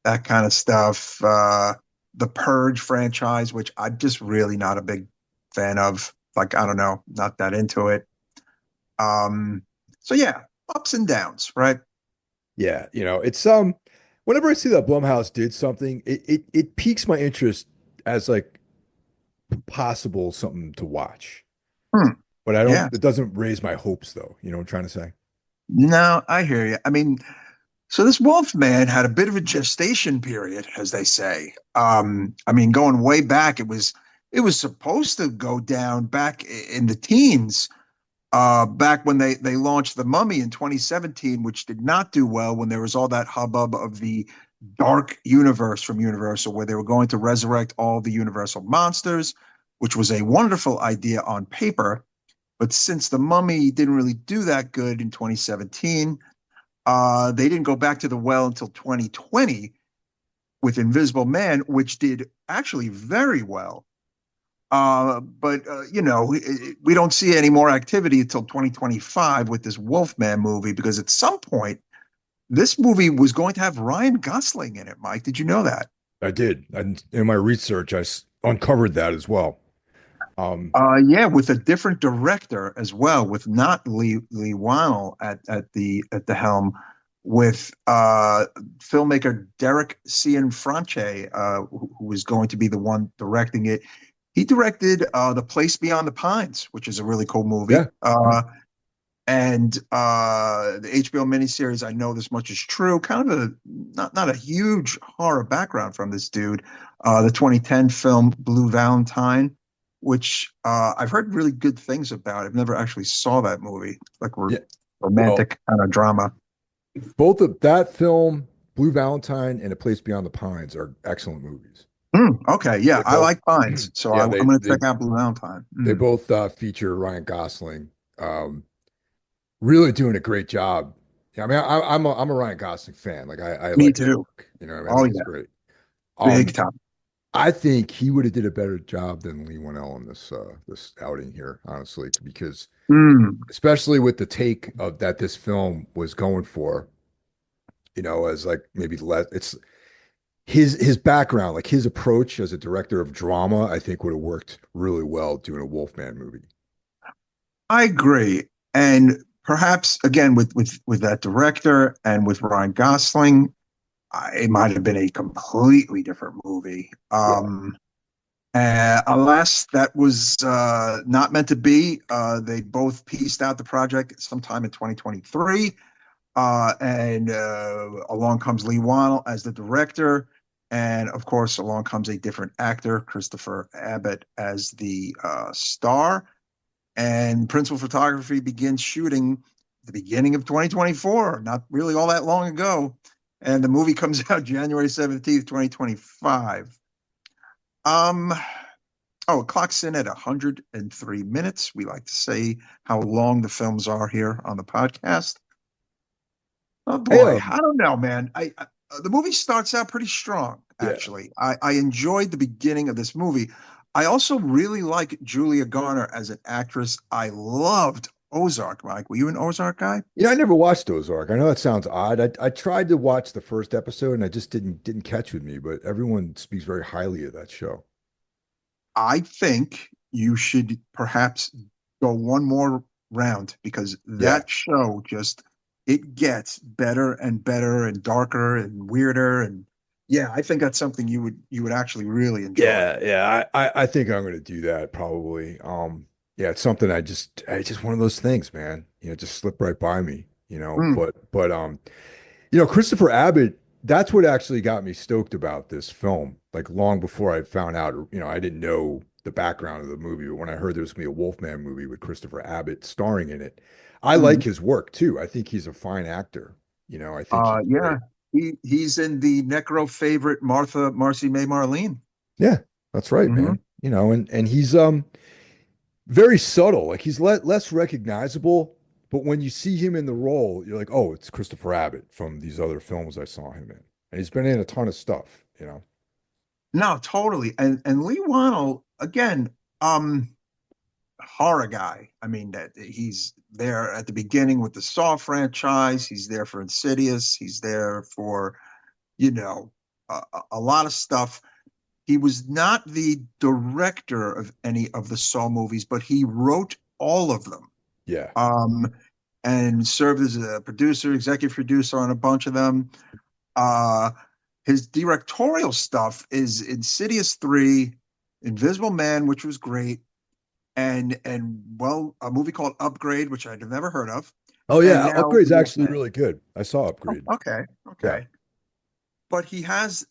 that kind of stuff. The Purge franchise, which I'm just really not a big fan of. Like, I don't know, not that into it. Um, so yeah, ups and downs, right? Yeah, it's whenever I see that Blumhouse did something, it piques my interest as like possible something to watch. Hmm. But I don't Yeah. it doesn't raise my hopes though. You know what I'm trying to say? No, I hear you. I mean, so this Wolfman had a bit of a gestation period, as they say. I mean, going way back, it was supposed to go down back in the teens, back when they launched The Mummy in 2017, which did not do well when there was all that hubbub of the dark universe from Universal, where they were going to resurrect all the Universal monsters, which was a wonderful idea on paper. But since The Mummy didn't really do that good in 2017, they didn't go back to the well until 2020 with Invisible Man, which did actually very well. But we don't see any more activity until 2025 with this Wolfman movie because at some point this movie was going to have Ryan Gosling in it. Mike, did you know that? I did. And in my research, uncovered that as well. Yeah, with a different director as well, with not Leigh Whannell at the helm, with filmmaker Derek Cianfrance, who was going to be the one directing it. He directed The Place Beyond the Pines, which is a really cool movie. Yeah. Yeah. And the HBO miniseries, I Know This Much Is True, kind of a not a huge horror background from this dude. The 2010 film Blue Valentine, which I've heard really good things about. I've never actually saw that movie, like Yeah. Well, romantic kind of drama. both of that film, Blue Valentine and A Place Beyond the Pines are excellent movies. Okay, yeah, They I both like Pines, so yeah, I'm going to check out Blue Valentine. they both feature Ryan Gosling. Really doing a great job. Yeah, I mean, I'm a Ryan Gosling fan. Like I Me like his too. work. I Oh think he's yeah, great. big Um, time. I think he would have did a better job than Leigh Whannell in this outing here, honestly, because Mm. especially with the take of that this film was going for, as like maybe less. It's his background, like his approach as a director of drama, I think would have worked really well doing a Wolfman movie. I agree, and perhaps again with that director and with Ryan Gosling, it might have been a completely different movie. Yeah. Alas, that was not meant to be. They both pieced out the project sometime in 2023. And along comes Leigh Whannell as the director. And of course, along comes a different actor, Christopher Abbott, as the star. And principal photography begins shooting at the beginning of 2024, not really all that long ago. And the movie comes out January 17th, 2025. Um, oh, it clocks in at 103 minutes. We like to say how long the films are here on the podcast. Oh Hey, boy, I don't know, man. The movie starts out pretty strong, yeah. actually. I enjoyed the beginning of this movie. I also really like Julia Garner as an actress. I loved Ozark, Mike. Were you an Ozark guy? I never watched Ozark. I know that sounds odd. I tried to watch the first episode and I just didn't catch with me, but everyone speaks very highly of that show. I think you should perhaps go one more round because Yeah. that show just it gets better and better and darker and weirder and yeah, I think that's something you would actually really enjoy. Yeah, yeah. I think I'm gonna do that probably. Yeah, it's something it's just one of those things, man. Just slip right by me, Mm. Christopher Abbott, that's what actually got me stoked about this film. Like long before I found out, I didn't know the background of the movie, but when I heard there was gonna be a Wolfman movie with Christopher Abbott starring in it, I like Mm. his work too. I think he's a fine actor. I think he's Yeah, great. he's in the Necro favorite Marcy May Marlene. Yeah, that's right, Hmm. man. And he's very subtle. Like he's less recognizable, but when you see him in the role, you're like, oh, it's Christopher Abbott from these other films I saw him in. And he's been in a ton of stuff. No, totally. And Leigh Whannell again, um, horror guy. I mean that he's there at the beginning with the Saw franchise. He's there for Insidious. He's there for you know a lot of stuff. He was not the director of any of the Saw movies, but he wrote all of them. Yeah. Um, and served as a producer, executive producer on a bunch of them. Uh, his directorial stuff is Insidious 3, Invisible Man, which was great, and well, a movie called Upgrade, which I'd never heard of, Oh and yeah, now Upgrade's actually Wolfman. really good. I saw Oh, Upgrade. okay, Yeah. okay. But he has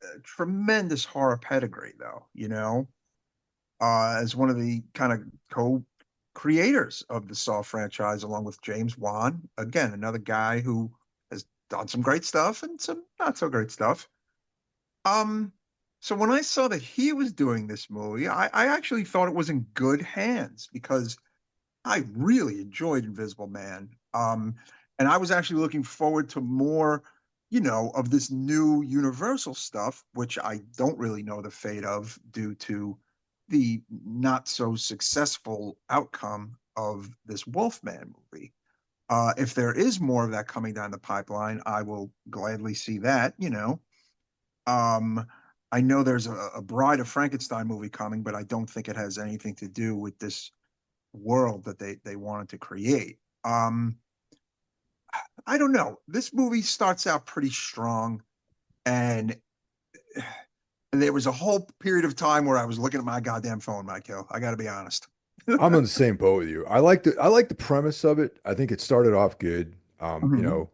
a tremendous horror pedigree, though, as one of the kind of co-creators of the Saw franchise, along with James Wan. Again, another guy who has done some great stuff and some not so great stuff. Um, so when I saw that he was doing this movie, I actually thought it was in good hands because I really enjoyed Invisible Man. And I was actually looking forward to more, of this new Universal stuff, which I don't really know the fate of due to the not so successful outcome of this Wolfman movie. If there is more of that coming down the pipeline, I will gladly see that. Um, I know there's a Bride of Frankenstein movie coming, but I don't think it has anything to do with this world that they wanted to create. I don't know. This movie starts out pretty strong, and there was a whole period of time where I was looking at my goddamn phone, Michael. I got to be honest. I'm on the same boat with you. I like the premise of it. I think it started off good. Mhm.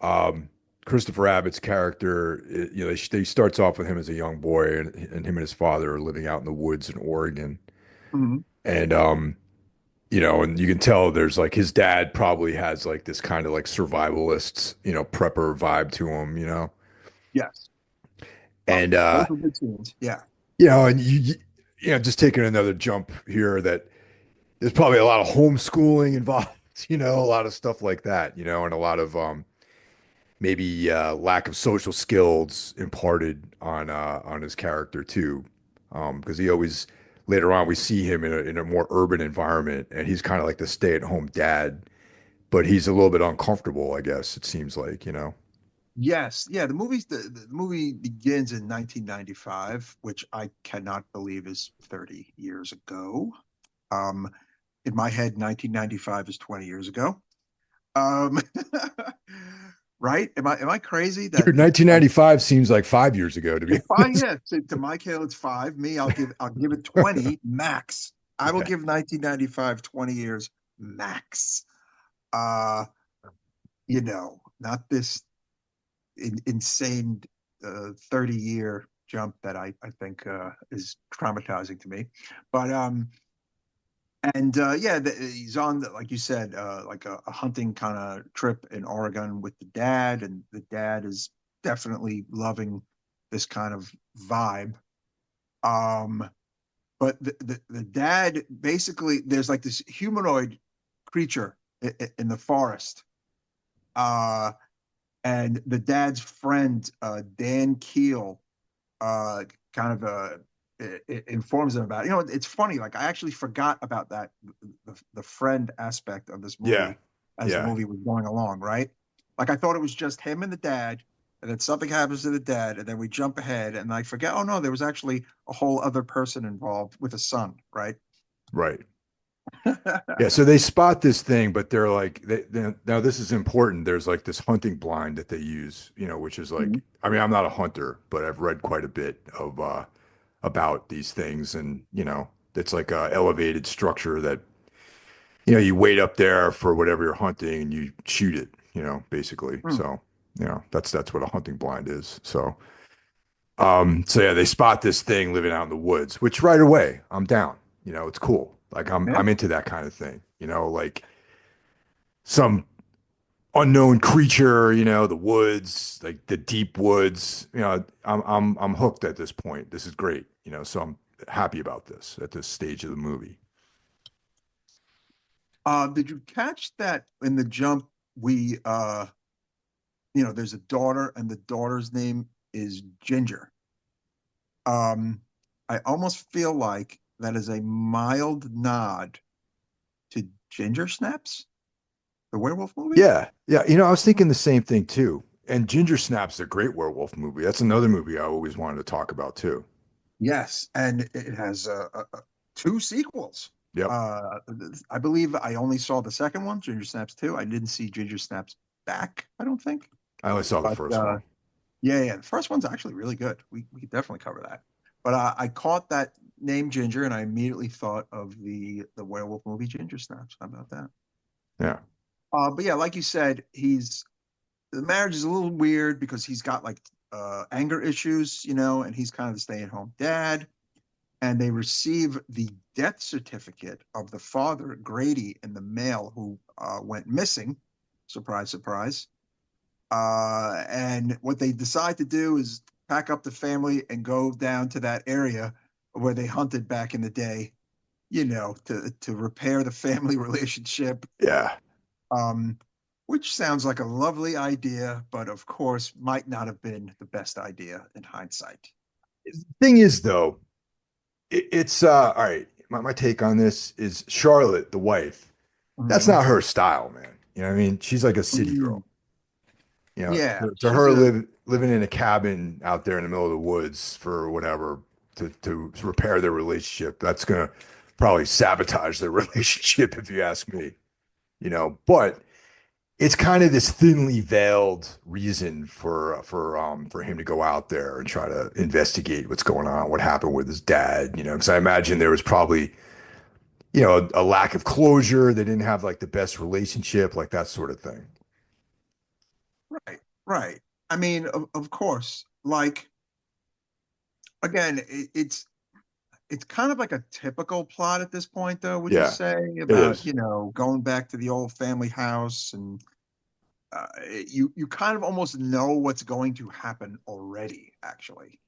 Um, Christopher Abbott's character, he starts off with him as a young boy, and him and his father are living out in the woods in Oregon. Mhm. And and you can tell there's like his dad probably has like this kind of like survivalist, prepper vibe to him. Yes. Oh, And those were good scenes. Yeah. and just taking another jump here that there's probably a lot of homeschooling involved, a lot of stuff like that, and a lot of maybe lack of social skills imparted on his character too. Because he always later on we see him in a more urban environment and he's kind of like the stay-at-home dad, but he's a little bit uncomfortable, I guess it seems like. Yes. Yeah. The movie begins in 1995, which I cannot believe is 30 years ago. Um, in my head, 1995 is 20 years ago. Um, right? Am I crazy that Dude, I'm 1995 seems like 5 years ago, to be fine? honest. Yeah, to Michael, it's five. Me, I'll give it 20 max. I will Yeah. give 1995 20 years max. Uh, not this insane 30-year jump that I think is traumatizing to me. But and yeah, he's on like you said, like a hunting kind of trip in Oregon with the dad, and the dad is definitely loving this kind of vibe. Um, but the dad basically, there's like this humanoid creature in the forest, uh, and the dad's friend, Dan Keel, uh, kind of informs them about it. It's funny. Like I actually forgot about that the friend aspect of this Yeah. movie as the Yeah. movie was going along, right? Like I thought it was just him and the dad, and then something happens to the dad, and then we jump ahead, and I forget. Oh no, there was actually a whole other person involved with a son, right? Right. Yeah, so they spot this thing, but they're like, now this is important. There's like this hunting blind that they use, which is like, I mean, I'm not a hunter, but I've read quite a bit of about these things, and It's like a elevated structure that, you wait up there for whatever you're hunting and you shoot it, basically. Hmm. So, that's what a hunting blind is. So yeah, they spot this thing living out in the woods, which right away I'm down. It's cool. Like Yeah. I'm into that kind of thing. Like some unknown creature, the woods, like the deep woods. I'm hooked at this point. This is great. So I'm happy about this at this stage of the movie. Did you catch that in the jump? We, there's a daughter, and the daughter's name is Ginger. Um, I almost feel like that is a mild nod to Ginger Snaps, the werewolf movie. Yeah, yeah. I was thinking the same thing too. And Ginger Snap's a great werewolf movie. That's another movie I always wanted to talk about too. Yes, and it has two sequels. Yep. Uh, I believe I only saw the second one, Ginger Snaps 2. I didn't see Ginger Snaps back, I don't think. I only saw the But first one. yeah, the first one's actually really good. We could definitely cover that. But I caught that name Ginger, and I immediately thought of the werewolf movie Ginger Snaps. How about that? Yeah. But yeah, like you said, the marriage is a little weird because he's got like anger issues, and he's kind of the stay-at-home dad. And they receive the death certificate of the father, Grady, in the mail, who went missing. Surprise, surprise. And what they decide to do is pack up the family and go down to that area where they hunted back in the day, to repair the family relationship. Yeah. Um, which sounds like a lovely idea, but of course might not have been the best idea in hindsight. Thing is, though, it's all right. My take on this is Charlotte, the wife. That's Mhm. not her style, man. You know what I mean? She's like a city girl. Mm. Yeah, To she's her a living in a cabin out there in the middle of the woods for whatever to repair their relationship, that's gonna probably sabotage their relationship if you ask me. But it's kind of this thinly veiled reason for him to go out there and try to investigate what's going on, what happened with his dad, because I imagine there was probably, a lack of closure. They didn't have like the best relationship, like that sort of thing. right, right. I mean, of course, like again, it's kind of like a typical plot at this point, though, would you Yeah, say, it about, is. going back to the old family house, and uh, you kind of almost know what's going to happen already, actually,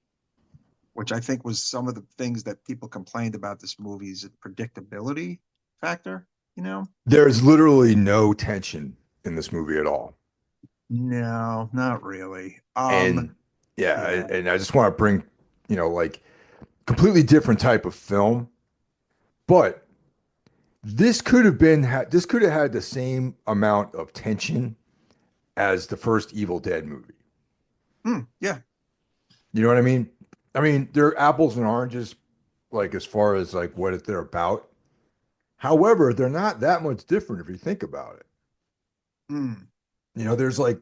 which I think was some of the things that people complained about this movie's predictability factor, you know? There's literally no tension in this movie at all. No, not really. And yeah, Yeah. and I just want to bring, like completely different type of film, but this could have had the same amount of tension as the first Evil Dead movie. Yeah. You know what I mean? I mean, they're apples and oranges, like as far as like what they're about. However, they're not that much different if you think about it. Mm. There's like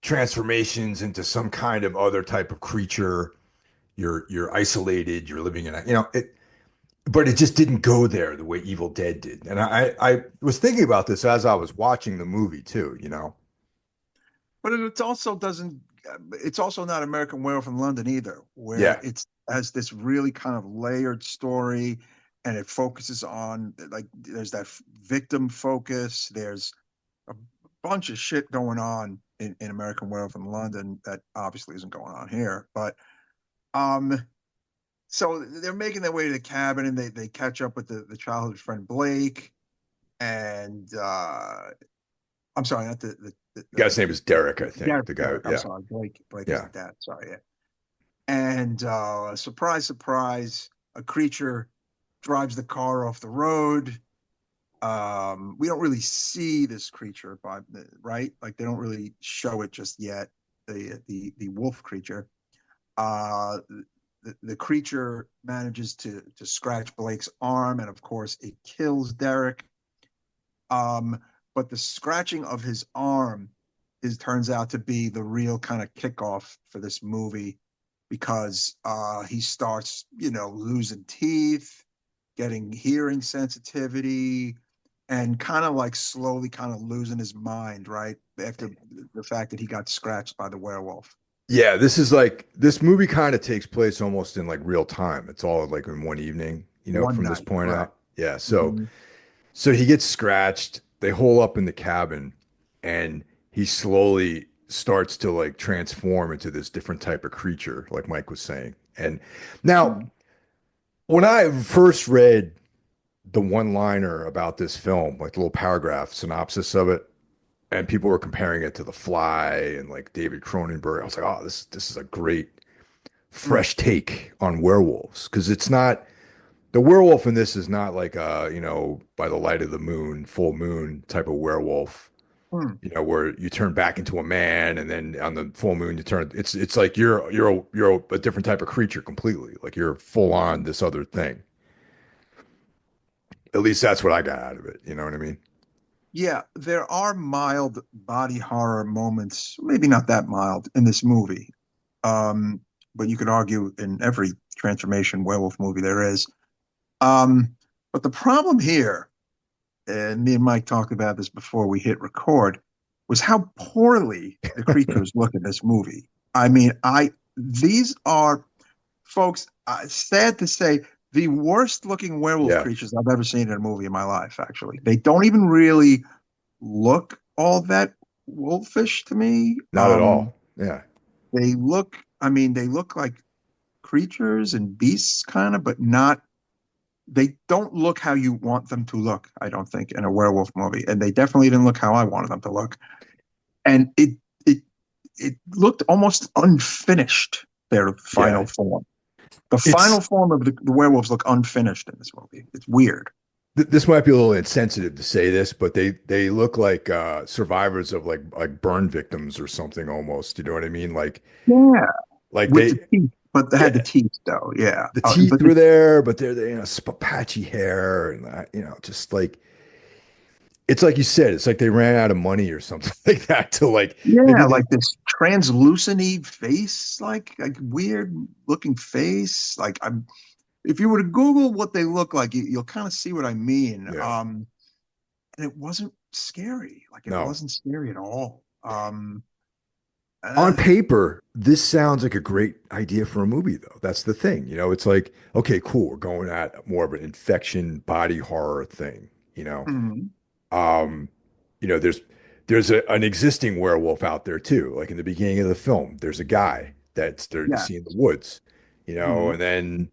transformations into some kind of other type of creature. You're isolated. You're living in it, but it just didn't go there the way Evil Dead did. And I was thinking about this as I was watching the movie too. But it also doesn't. It's also not American Werewolf in London either, where Yeah, it's has this really kind of layered story, and it focuses on like there's that victim focus. There's a bunch of shit going on in American Werewolf in London that obviously isn't going on here. But um, so they're making their way to the cabin, and they catch up with the childhood friend Blake, and I'm sorry, not the guy's name is Derek, I think. The guy, Derek. I'm yeah, sorry, Blake is yeah. the dad. Sorry, yeah. And surprise, surprise, a creature drives the car off the road. We don't really see this creature, but right, like they don't really show it just yet. The wolf creature. Uh, the creature manages to scratch Blake's arm, and of course, it kills Derek. But the scratching of his arm turns out to be the real kind of kickoff for this movie, because he starts, losing teeth, getting hearing sensitivity, and kind of like slowly kind of losing his mind, right? After the fact that he got scratched by the werewolf. Yeah, this movie kind of takes place almost in like real time. It's all like in one evening, One from this night, point correct. out. Yeah, so Hmm. so he gets scratched. They hole up in the cabin, and he slowly starts to like transform into this different type of creature, like Mike was saying. And now, when I first read the one-liner about this film, like the little paragraph synopsis of it, and people were comparing it to The Fly and like David Cronenberg, I was like, oh, this is a great Mm. fresh take on werewolves because it's not the werewolf in this is not like a by the light of the moon, full moon type of werewolf, Mm. where you turn back into a man and then on the full moon you turn. It's like you're a different type of creature completely. Like you're full on this other thing. At least that's what I got out of it. You know what I mean? Yeah, there are mild body horror moments, maybe not that mild in this movie. Um, but you could argue in every transformation werewolf movie there is. Um, but the problem here, and me and Mike talked about this before we hit record, was how poorly the creatures look in this movie. I mean, these are folks, sad to say, the worst looking werewolf Yeah, creatures I've ever seen in a movie in my life, actually. They don't even really look all that wolfish to me. not at all. Yeah, They look like creatures and beasts kind of, but not, they don't look how you want them to look, I don't think, in a werewolf movie. And they definitely didn't look how I wanted them to look. And it it looked almost unfinished, their yeah. final form. The final It's form of the werewolves look unfinished in this movie. It's weird. this might be a little insensitive to say this, but they look like survivors of like burn victims or something almost. You know what I mean? Yeah, Like with the they teeth, but they had the yeah, teeth though. Yeah, the teeth but were there, but they're patchy hair and just like it's like you said, it's like they ran out of money or something like that to like maybe yeah, they like this translucent face, like weird looking face. Like I'm, if you were to Google what they look like, you'll kind of see what I mean. yeah And it wasn't scary. Like it no. wasn't scary at all. On Uh, paper, this sounds like a great idea for a movie, though. That's the thing. It's like, okay, cool. We're going at more of an infection body horror thing, you know. mhm. Um, there's an existing werewolf out there too. Like in the beginning of the film, there's a guy that's there you Yeah. see in the woods, Mhm. and then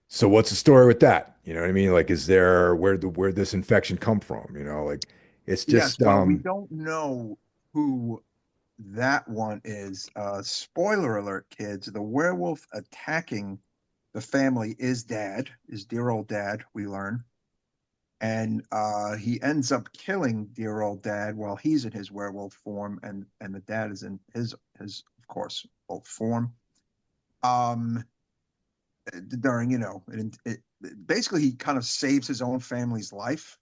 so what's the story with that? You know what I mean? Like, is there where this infection come from? Like it's Yes. just Well, we don't know who that one is. Spoiler alert, kids. The werewolf attacking the family is dear old dad, we learn. And he ends up killing dear old dad while he's in his werewolf form, and the dad is in his of course wolf form. Um, During basically he kind of saves his own family's life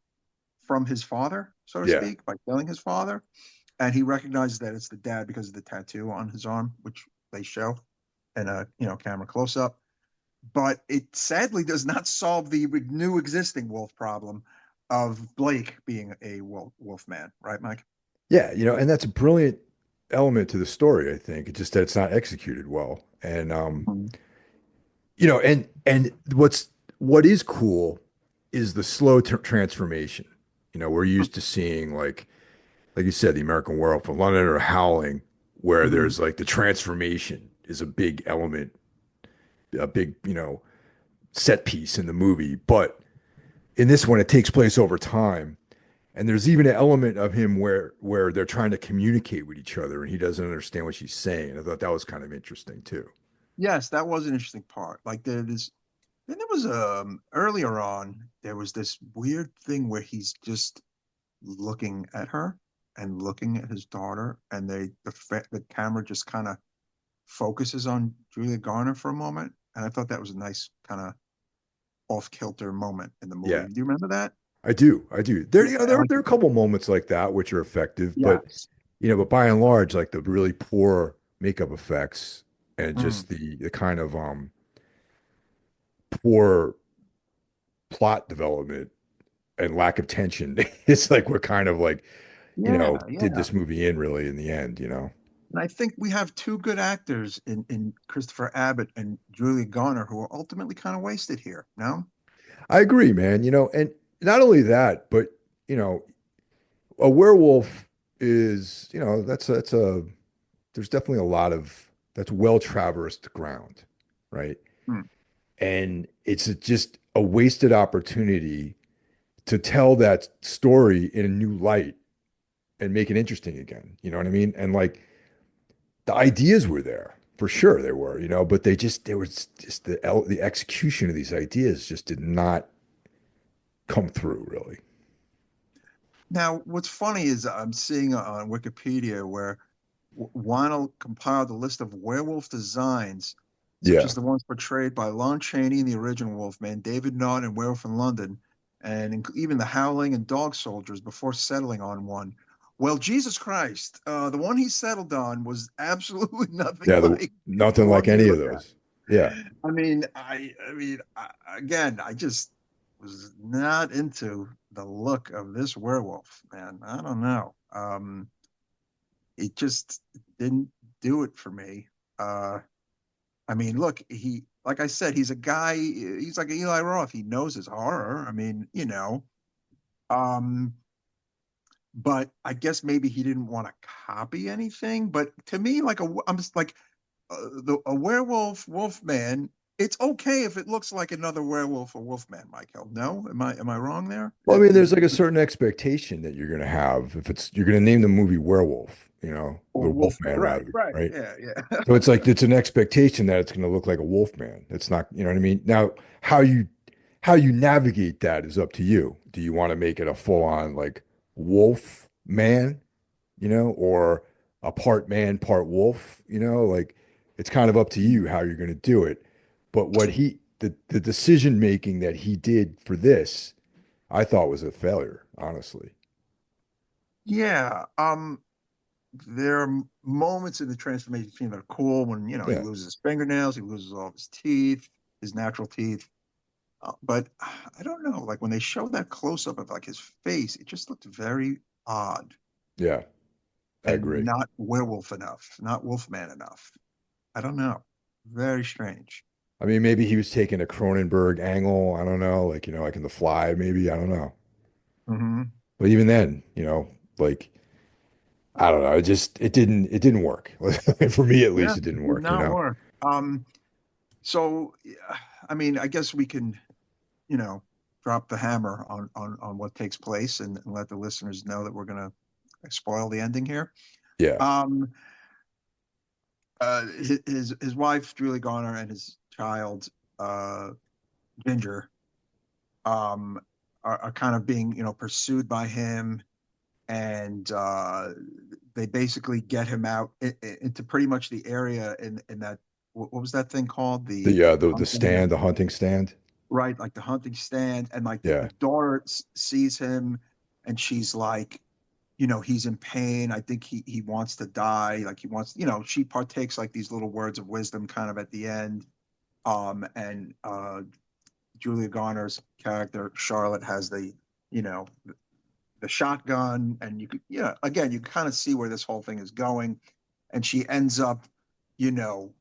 from his father, so to yeah, speak, by killing his father. And he recognizes that it's the dad because of the tattoo on his arm, which they show in a camera close up. But it sadly does not solve the new existing wolf problem of Blake being a wolf man, right, Mike? yeah, and that's a brilliant element to the story, I think. It's just that it's not executed well. And Mhm. and what is cool is the slow transformation. We're used to seeing like you said, the American Werewolf from London or Howling, where Mhm. there's like the transformation is a big element, a big, set piece in the movie. But in this one, it takes place over time. And there's even an element of him where they're trying to communicate with each other and he doesn't understand what she's saying. I thought that was kind of interesting too. Yes, that was an interesting part. Like then there was earlier on there was this weird thing where he's just looking at her and looking at his daughter, and the camera just kind of focuses on Julia Garner for a moment, and I thought that was a nice kind of off kilter moment in the movie. Yeah, Do you remember that? I do. I do. There, Yeah, I there like there are a couple moments like that which are effective, but yes. but by and large, like the really poor makeup effects and Mm. just the kind of poor plot development and lack of tension. It's like we're kind of like, Yeah, did yeah. this movie in really in the end. And I think we have two good actors in Christopher Abbott and Julia Garner who are ultimately kind of wasted here. No? I agree, man, and not only that, but you know, a werewolf is, that's a there's definitely a lot of that's well traversed ground, right? Hmm. And it's just a wasted opportunity to tell that story in a new light and make it interesting again. You know what I mean? And like the ideas were there for sure, they were, but there was just the execution of these ideas just did not come through really. Now, what's funny is I'm seeing on Wikipedia where Whannell compiled a list of werewolf designs, such Yeah. as the ones portrayed by Lon Chaney in the original Wolfman, David Naught in Werewolf in London, and even the Howling and Dog Soldiers before settling on one. Well, Jesus Christ, the one he settled on was absolutely nothing Yeah, like the nothing like one we any of looked at. those. Yeah. Again, I just was not into the look of this werewolf, man. I don't know. It just didn't do it for me. Uh, look, like I said, he's a guy. He's like Eli Roth. He knows his horror. Um, but I guess maybe he didn't want to copy anything. But to me, I'm just like a werewolf, wolfman. It's okay if it looks like another werewolf or wolfman, Michael. No, am I wrong there? Well, I mean, there's like a certain expectation that you're going to have if you're going to name the movie Werewolf, Or the wolfman, Wolfman right, rather, right, right? yeah, yeah. So it's like it's an expectation that it's going to look like a Wolfman. It's not, you know what I mean? Now, how you navigate that is up to you. Do you want to make it a full-on like wolf man, or a part man, part wolf, like it's kind of up to you how you're going to do it. But the decision making that he did for this, I thought was a failure, honestly. Yeah. There are moments in the transformation scene that are cool when, he Yeah. loses his fingernails, he loses all of his teeth, his natural teeth. But I don't know, like when they show that close up of like his face, it just looked very odd Yeah, I and agree. not werewolf enough, not wolfman enough. I don't know. Very strange. I mean, maybe he was taking a Cronenberg angle. I don't know, like, like in The Fly, maybe. I don't know. Hmm. But even then, like, I don't know. It didn't work. For me, at Yeah, least, it it didn't did work. not work. So, yeah, I guess we can, you know, drop the hammer on what takes place and let the listeners know that we're going to spoil the ending here. Yeah. Um, his wife Julie Garner and his child uh, Ginger um, are kind of being pursued by him, and they basically get him out into pretty much the area in that what was that thing called The hunting, stand, the hunting stand. right, like the hunting stand, and like the Yeah. daughter sees him, and she's like, he's in pain. I think he wants to die. Like he wants, she partakes like these little words of wisdom kind of at the end. And Julia Garner's character, Charlotte, has you know, the shotgun, and you could, again, you kind of see where this whole thing is going. And she ends up, you know,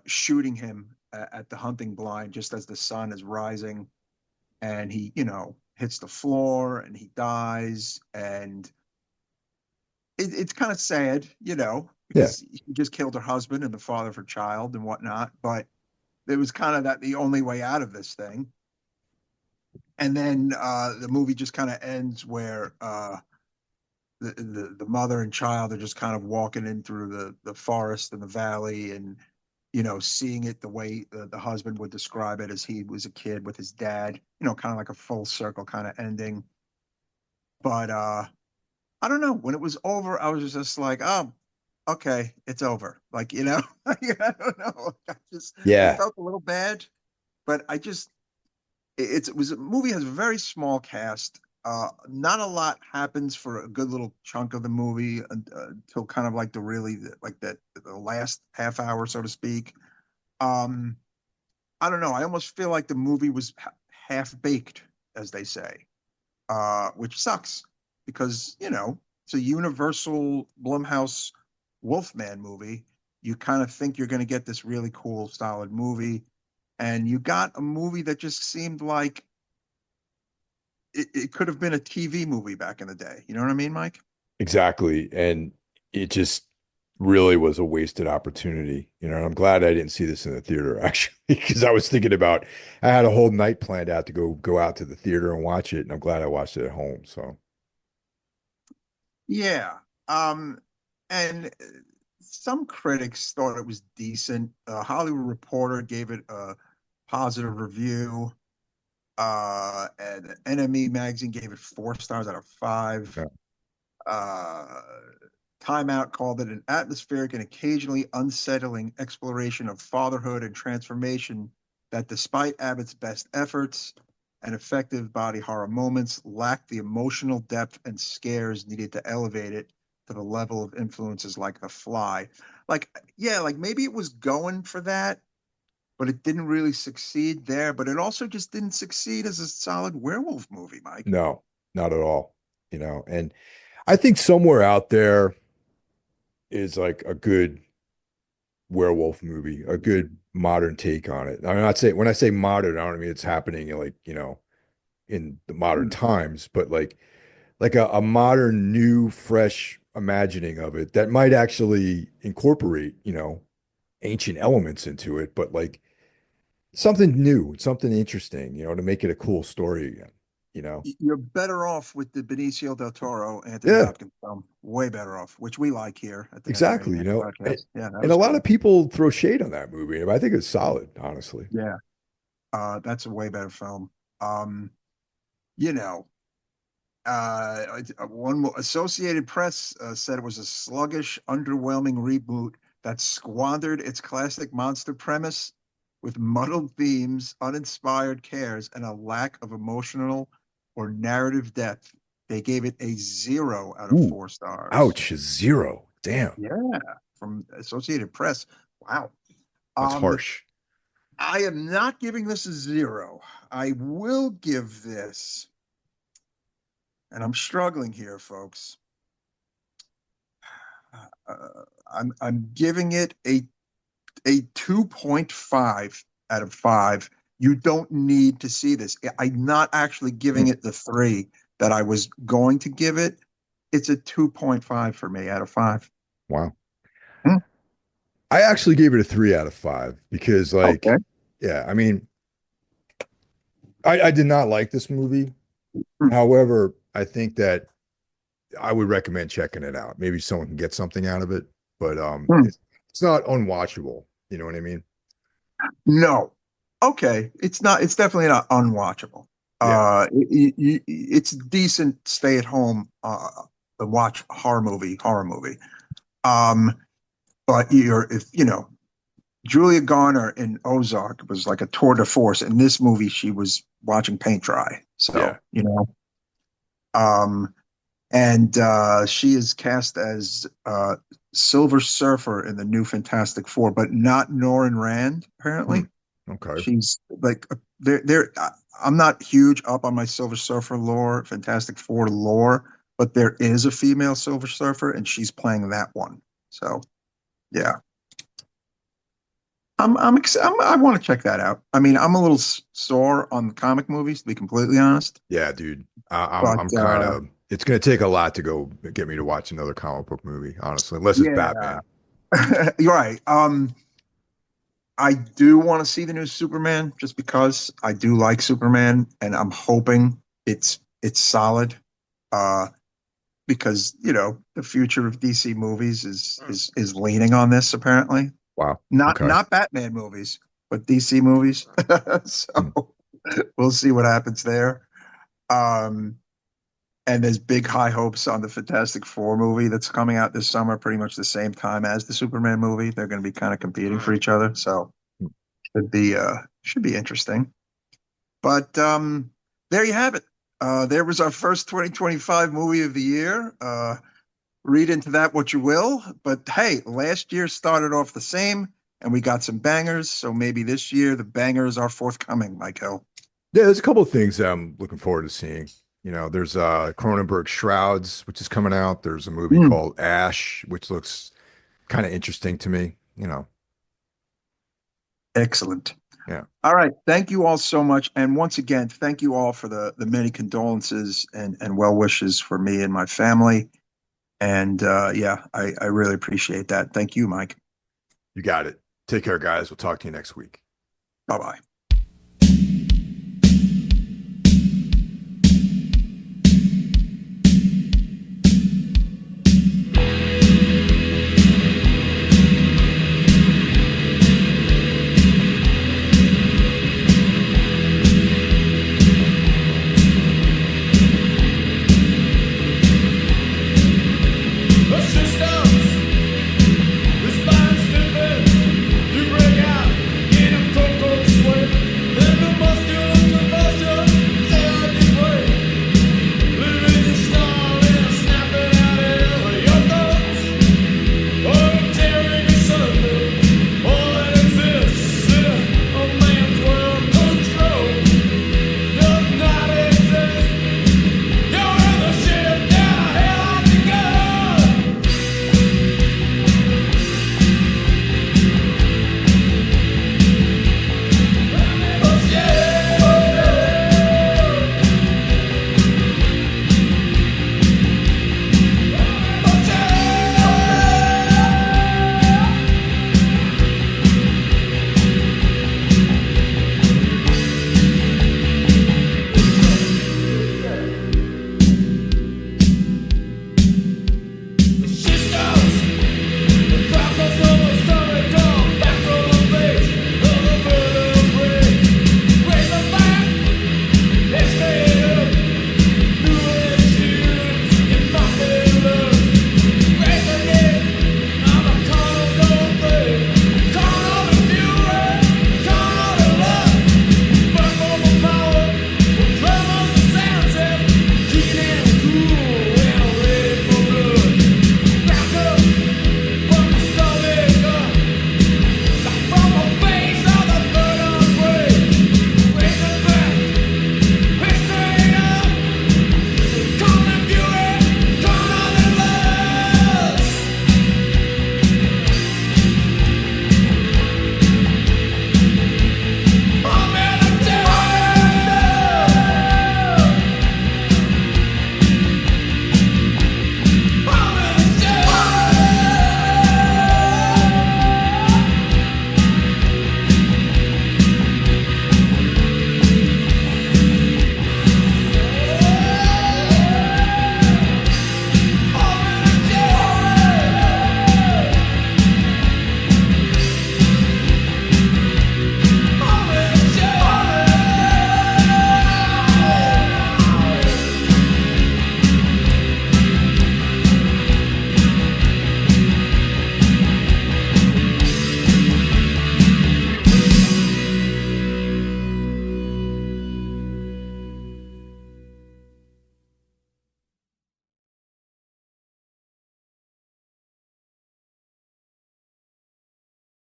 shooting him at the hunting blind just as the sun is rising. And he, hits the floor and he dies. And it's kind of sad, Yeah. because she just killed her husband and the father of her child and whatnot. But it was kind of that the only way out of this thing. And then the movie just kind of ends where the mother and child are just kind of walking in through the forest and the valley, and seeing it the way the husband would describe it as he was a kid with his dad, kind of like a full circle kind of ending. But I don't know, when it was over I was just like, oh, okay, it's over, like, I don't know, I Yeah. felt a little bad, but I just it was a movie has a very small cast. Not a lot happens for a good little chunk of the movie until kind of like the really like that the last half hour, so to speak. Um, I don't know. I almost feel like the movie was half baked, as they say, which sucks because, it's a Universal Blumhouse Wolfman movie. You kind of think you're going to get this really cool, solid movie. And you got a movie that just seemed like it could have been a TV movie back in the day. You know what I mean, Mike? Exactly. And it just really was a wasted opportunity. And I'm glad I didn't see this in the theater actually, because I was thinking about I had a whole night planned out to go out to the theater and watch it, and I'm glad I watched it at home. So Yeah. And some critics thought it was decent. Hollywood Reporter gave it a positive review. And NME magazine gave it 4 stars out of 5. yeah. Uh, Time Out called it an atmospheric and occasionally unsettling exploration of fatherhood and transformation that, despite Abbott's best efforts and effective body horror moments, lacked the emotional depth and scares needed to elevate it to the level of influences like The Fly. Like, yeah, like maybe it was going for that, but it didn't really succeed there. But it also just didn't succeed as a solid werewolf movie, Mike. No, not at all. And I think somewhere out there is like a good werewolf movie, a good modern take on it. I'm not saying when I say modern, I don't mean it's happening like, in the modern times, but like a modern, new, fresh imagining of it that might actually incorporate, ancient elements into it, but like something new, something interesting, to make it a cool story again, You're better off with the Benicio del Toro, Anthony Yeah, Hopkins film. Way better off, which we like here at the Necro exactly, Reimagining podcast. Yeah, that and a was lot cool. of people throw shade on that movie, but I think it's solid, honestly. Yeah, that's a way better film. You know, Associated Press said it was a sluggish, underwhelming reboot that squandered its classic monster premise with muddled themes, uninspired cares, and a lack of emotional or narrative depth. They gave it a 0 out of Ooh, 4 stars. ouch, 0. Damn, Yeah, from Associated Press. Wow. that's Um, harsh. I am not giving this a 0. I will give this, and I'm struggling here, folks. I'm giving it a 2.5 out of 5. You don't need to see this. I'm not actually giving Mm, it the 3 that I was going to give it. It's a 2.5 for me out of 5. wow. Hmm, I actually gave it a 3 out of 5 because, okay. yeah, I mean, I did not like this movie. Hmm, However, I think that I would recommend checking it out. Maybe someone can get something out of it, but hmm. it's not unwatchable. You know what I mean? No. Okay. It's definitely not unwatchable. Yeah. It's decent stay at home watch horror movie. Um, but if Julia Garner in Ozark was like a tour de force. In this movie, she was watching paint dry. Yeah. So, um, and she is cast as Silver Surfer in the new Fantastic Four, but not Norrin Rand, Hmm. apparently. Okay. She's like I'm not huge up on my Silver Surfer lore, Fantastic Four lore, but there is a female Silver Surfer, and she's playing that one. So yeah, I want to check that out. I mean, I'm a little sore on the comic movies, to be completely honest. Yeah, dude. But I'm kind of. It's gonna take a lot to go get me to watch another comic book movie, honestly, unless it's yeah, Batman. you're right. I do want to see the new Superman just because I do like Superman, and I'm hoping it's solid. Uh, because the future of DC movies is leaning on this apparently. Wow. Not Okay. not Batman movies, but DC movies. Hmm. So we'll see what happens there. Um, and there's big high hopes on the Fantastic Four movie that's coming out this summer, pretty much the same time as the Superman movie. They're going to be kind of competing for each other, so should be interesting. But there you have it. There was our first 2025 movie of the year. read into that what you will. But hey, last year started off the same, and we got some bangers. So maybe this year the bangers are forthcoming, Michael. Yeah, there's a couple of things I'm looking forward to seeing. You know, there's Cronenberg Shrouds, which is coming out. There's a movie Mm, called Ash, which looks kind of interesting to me. You know, excellent. yeah. All right. Thank you all so much. And once again, thank you all for the many condolences and well wishes for me and my family. And yeah, I really appreciate that. Thank you, Mike. You got it. Take care, guys. We'll talk to you next week. Bye bye.